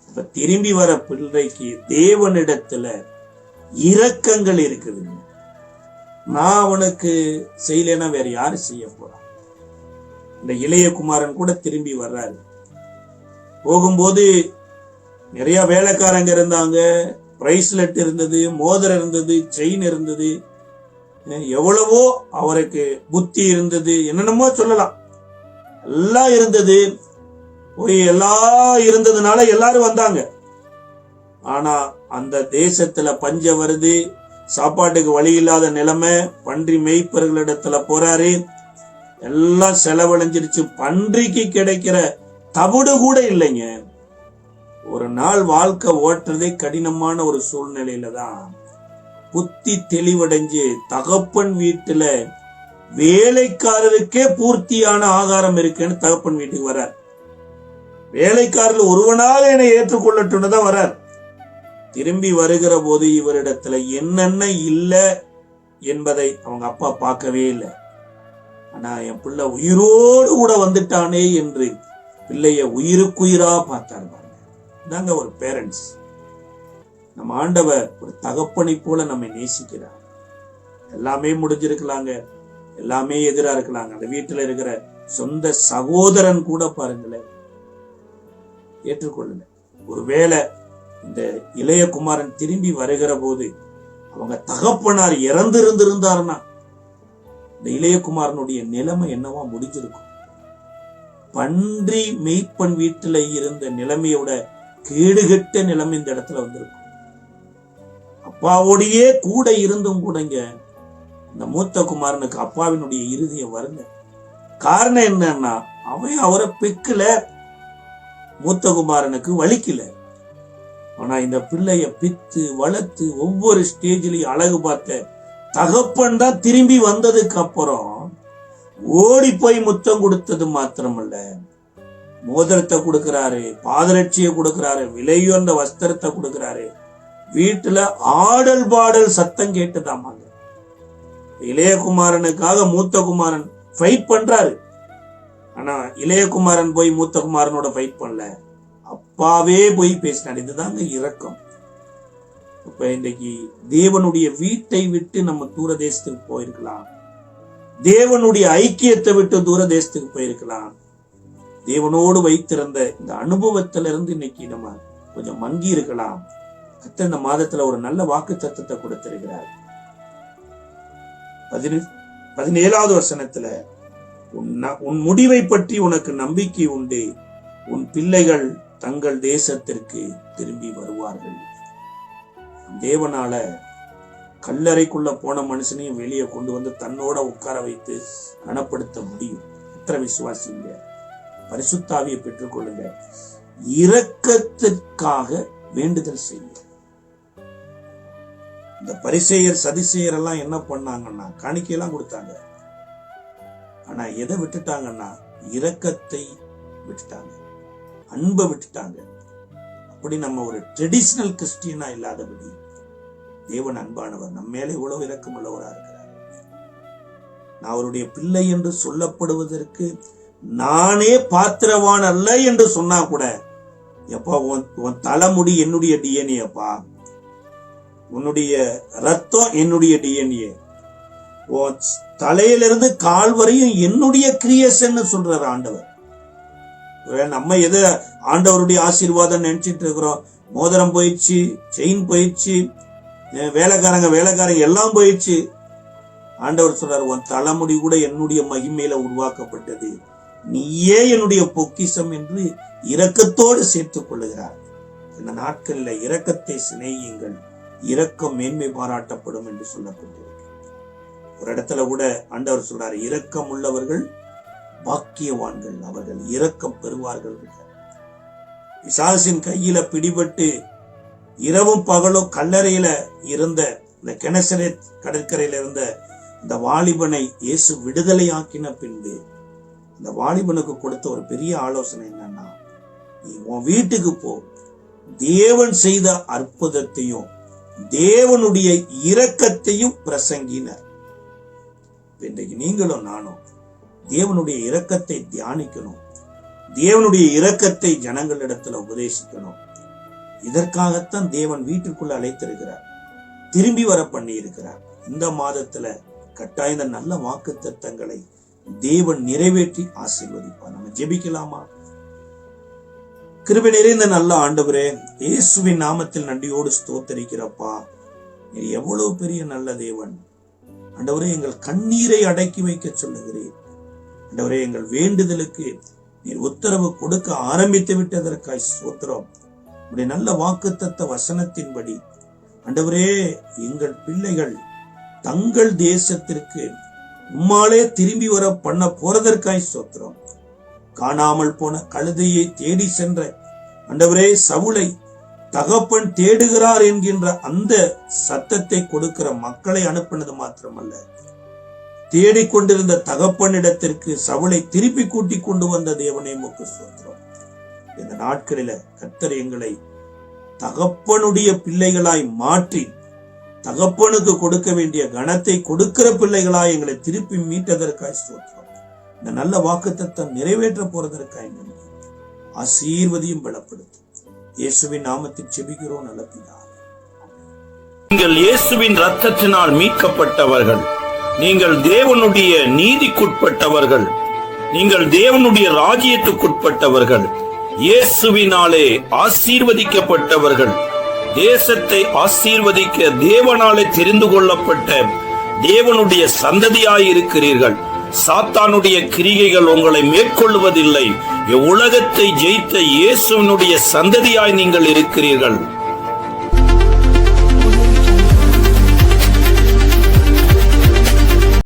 இப்ப திரும்பி வர பிள்ளைக்கு தேவனிடத்துல இரக்கங்கள் இருக்குது. நான் அவனுக்கு செய்யலைன்னா வேற யாரு செய்ய போறான்? இந்த இளைய குமாரன் கூட திரும்பி வர்றாரு. போகும்போது நிறைய வேலைக்காரங்க இருந்தாங்க, பிரைஸ்லெட் இருந்தது, மோதிரம் இருந்தது, செயின் இருந்தது, எவ்வளவோ அவருக்கு புத்தி இருந்தது, என்னென்னமோ சொல்லலாம், எல்லாம் இருந்தது. போய் எல்லாம் இருந்ததுனால எல்லாரும் வந்தாங்க. ஆனா அந்த தேசத்துல பஞ்சம் வருது, சாப்பாட்டுக்கு வழி இல்லாத நிலைமை, பன்றி மேய்ப்பர்களிடத்துல போறாரு, எல்லாம் செலவழிஞ்சிருச்சு. பன்றிக்கு கிடைக்கிற தவிடு கூட இல்லைங்க. ஒரு நாள் வாழ்க்கை ஓட்டுறதே கடினமான ஒரு சூழ்நிலையில தான் புத்தி தெளிவடைஞ்சு தகப்பன் வீட்டுல வேலைக்காரருக்கே பூர்த்தியான ஆகாரம் இருக்குன்னு தகப்பன் வீட்டுக்கு வர்றார். வேலைக்காரர்கள் ஒருவனாக என்னை ஏற்றுக்கொள்ளட்டும்னு தான் வர்றார். திரும்பி வருகிற போது இவரிடத்துல என்னென்ன இல்லை என்பதை அவங்க அப்பா பார்க்கவே இல்லை. ஆனா என் பிள்ளை உயிரோடு கூட வந்துட்டானே என்று பிள்ளைய உயிருக்குயிரா பார்த்தார். தாங்க ஒரு பேரண்ட்ஸ். நம்ம ஆண்டவர் ஒரு தகப்பனை போல நம்மை நேசிக்கிறார். எல்லாமே முடிஞ்சிருக்கலாங்க, எல்லாமே எதிரா இருக்கலாங்க. அந்த வீட்டுல இருக்கிற சொந்த சகோதரன் கூட பாருங்களேன் ஏற்றுக்கொள்ளல. ஒருவேளை இந்த இளைய குமாரன் திரும்பி வருகிற போது அவங்க தகப்பனார் இறந்திருந்தாருன்னா இந்த இளைய குமாரனுடைய நிலைமை என்னவா முடிஞ்சிருக்கும்? பன்றி மெய்ப்பன் வீட்டுல இருந்த நிலைமையோட கேடுகட்ட நிலைமை இந்த இடத்துல வந்திருக்கும். அப்பாவோடையே கூட இருந்தும் கூடங்க இந்த மூத்த குமாரனுக்கு அப்பாவினுடைய இருதயம் வருங்க. காரணம் என்னன்னா, அவன் அவரை பெக்கல, மூத்த குமாரனுக்கு வலிக்கல. ஆனா இந்த பிள்ளைய பித்து வளர்த்து ஒவ்வொரு ஸ்டேஜ்லயும் அழகு பார்த்த தகப்பன் தான் திரும்பி வந்ததுக்கு அப்புறம் ஓடி போய் முத்தம் கொடுத்தது மாத்திரமல்ல, மோதிரத்தை கொடுக்கிறாரு, பாதரட்சியை கொடுக்கிறாரு, விலையுயர்ந்த வஸ்திரத்தை கொடுக்கிறாரு. வீட்டுல ஆடல் பாடல் சத்தம் கேட்டுதாமாங்க. இளையகுமாரனுக்காக மூத்த குமாரன் ஃபைட் பண்றாரு. ஆனா இளையகுமாரன் போய் மூத்த குமாரனோட ஃபைட் பண்ணல, அப்பாவே போய் பேசினார். இதுதாங்க இரக்கம். இப்ப இன்னைக்கு தேவனுடைய வீட்டை விட்டு நம்ம தூர தேசத்துக்கு போயிருக்கலாம், தேவனுடைய ஐக்கியத்தை விட்டு தூர தேசத்துக்கு போயிருக்கலாம். தேவனோடு வைத்திருந்த இந்த அனுபவத்திலிருந்து இன்னைக்கு நம்ம கொஞ்சம் மங்கி இருக்கலாம். கர்த்தர் இந்த மாதத்துல ஒரு நல்ல வாக்கு தத்தத்தை கொடுத்திருக்கிறார். 17வது வசனத்துல, உன் முடிவை பற்றி உனக்கு நம்பிக்கை உண்டு, உன் பிள்ளைகள் தங்கள் தேசத்திற்கு திரும்பி வருவார்கள். தேவனால கல்லறைக்குள்ள போன மனுஷனையும் வெளியே கொண்டு வந்து தன்னோட உட்கார வைத்து கனப்படுத்த முடியும். எத்தனை விசுவாசிங்க? பரிசுத்த ஆவியை பெற்றுக் கொள்ளுங்க. இரக்கத்திற்காக வேண்டுதல் செய்யுங்க. இந்த பரிசேயர் சதிசேயர் எல்லாம் என்ன பண்ணாங்கன்னா, காணிக்கையெல்லாம் கொடுத்தாங்க. ஆனா எதை விட்டுட்டாங்கன்னா, இரக்கத்தை விட்டுட்டாங்க, அன்பை விட்டுட்டாங்க. அப்படி நம்ம ஒரு ட்ரெடிஷனல் கிறிஸ்டியனா இல்லாதபடி தேவன் அன்பானவர், நம்ம மேலே இவ்வளவு இரக்கம் உள்ளவராக இருக்கிறார். நான் அவருடைய பிள்ளை என்று சொல்லப்படுவதற்கு நானே பாத்திரவான் அல்ல என்று சொன்னா கூட, எப்பா உன் தலைமுடி என்னுடைய டிஎன்ஏ, அப்பா உன்னுடைய ரத்தம் என்னுடைய டிஎன்ஏ, உன் தலையிலிருந்து கால் வரையும் என்னுடைய கிரியேஷன் சொல்றாரு ஆண்டவர். நம்ம எதை ஆண்டவருடைய ஆசீர்வாதம் நினைச்சிட்டு இருக்கிறோம்? மோதிரம் போயிடுச்சு, செயின் போயிடுச்சு, வேலைக்காரங்க எல்லாம் போயிடுச்சு. ஆண்டவர் சொல்றாரு, உன் தலைமுடி கூட என்னுடைய மகிமையில உருவாக்கப்பட்டது, நீயே என்னுடைய பொக்கிஷம் என்று இரக்கத்தோடு சேர்த்துக் கொள்ளுகிறார். இந்த நாட்கள்ல இரக்கத்தை சிநேகியுங்கள், இரக்கம் மேன்மை பாராட்டப்படும் என்று சொல்லப்பட்டிருக்கு. ஒரு இடத்துல கூட ஆண்டவர் சொல்றாரு, இரக்கம் உள்ளவர்கள் பாக்கியவான்கள், அவர்கள் இரக்கம் பெறுவார்கள். பிசாசின் கையில பிடிபட்டு இரவும் பகலும் கல்லறையில இருந்த இந்த கெனசரேத் கடற்கரையில இருந்த இந்த வாலிபனை இயேசு விடுதலை ஆக்கின பின்பு இந்த வாலிபனுக்கு கொடுத்த ஒரு பெரிய ஆலோசனை என்னன்னா, நீ உன் வீட்டுக்கு போ, தேவன் செய்த அற்புதத்தையும் தேவனுடைய இரக்கத்தையும் பிரசங்கினர். இன்றைக்கு நீங்களும் நானும் தேவனுடைய இரக்கத்தை தியானிக்கணும், தேவனுடைய இரக்கத்தை ஜனங்களிடத்துல உபதேசிக்கணும். இதற்காகத்தான் தேவன் வீட்டிற்குள்ள அழைத்திருக்கிறார், திரும்பி வர பண்ணி இருக்கிறார். இந்த மாதத்துல கட்டாய இந்த நல்ல வாக்கு தத்தங்களை தேவன் நிறைவேற்றி ஆசீர்வதிப்பார். நம்ம ஜெபிக்கலாமா? கிருபை நிறைந்த நல்ல ஆண்டவரே, இயேசுவின் நாமத்தில் நன்றியோடு ஸ்தோத்தரிக்கிறப்பா. நீ எவ்வளவு பெரிய நல்ல தேவன் ஆண்டவரே. எங்கள் கண்ணீரை அடக்கி வைக்க சொல்லுகிறேன் ஆண்டவரே. எங்கள் வேண்டுதலுக்கு நீர் உத்தரவு கொடுக்க ஆரம்பித்து விட்டதற்காய் ஸ்தோத்திரம். உடைய நல்ல வாக்குத்தத்த வசனத்தின்படி ஆண்டவரே, எங்கள் பிள்ளைகள் தங்கள் தேசத்திற்கு உம்மாலே திரும்பி வர பண்ண போறதற்காய் ஸ்தோத்திரம். காணாமல் போன கழுதையை தேடி சென்ற ஆண்டவரே சவுலை தகப்பன் தேடுகிறார் என்கின்ற அந்த சத்தத்தை கொடுக்கிற மக்களை அனுப்பினது மாத்திரமல்ல, தேடிக்கொண்டிருந்த தகப்பனிடத்திற்கு சவுலை திருப்பி கூட்டி கொண்டு வந்த தேவனே உமக்கு ஸ்தோத்திரம். இந்த நாட்களில கர்த்தர் எங்களை தகப்பனுடைய பிள்ளைகளாய் மாற்றி தகப்பனுக்கு கொடுக்க வேண்டிய கனத்தை கொடுக்கிற பிள்ளைகளாய் எங்களை திருப்பி மீட்டதற்காய் ஸ்தோத்திரம். இந்த நல்ல வாக்குத்தத்தம் நிறைவேற்ற போறதற்காய் நன்றி. ஆசீர்வதியும் பலப்படுத்தும். இயேசுவின் நாமத்தில் செபிக்கிறோம் நல்ல பிதாவே. நீங்கள் இயேசுவின் இரத்தத்தினால் மீட்கப்பட்டவர்கள். நீங்கள் தேவனுடைய நீதிக்குட்பட்டவர்கள். நீங்கள் தேவனுடைய ராஜ்யத்துக்குட்பட்டவர்கள். இயேசுவினாலே ஆசீர்வதிக்கப்பட்டவர்கள். தேசத்தை ஆசீர்வதிக்க தேவனாலே தெரிந்து கொள்ளப்பட்ட தேவனுடைய சந்ததியாயிருக்கிறீர்கள். சாத்தானுடைய கிரிகைகள் உங்களை மேற்கொள்வதில்லை. உலகத்தை ஜெயித்த இயேசுவினுடைய சந்ததியாய் நீங்கள் இருக்கிறீர்கள்.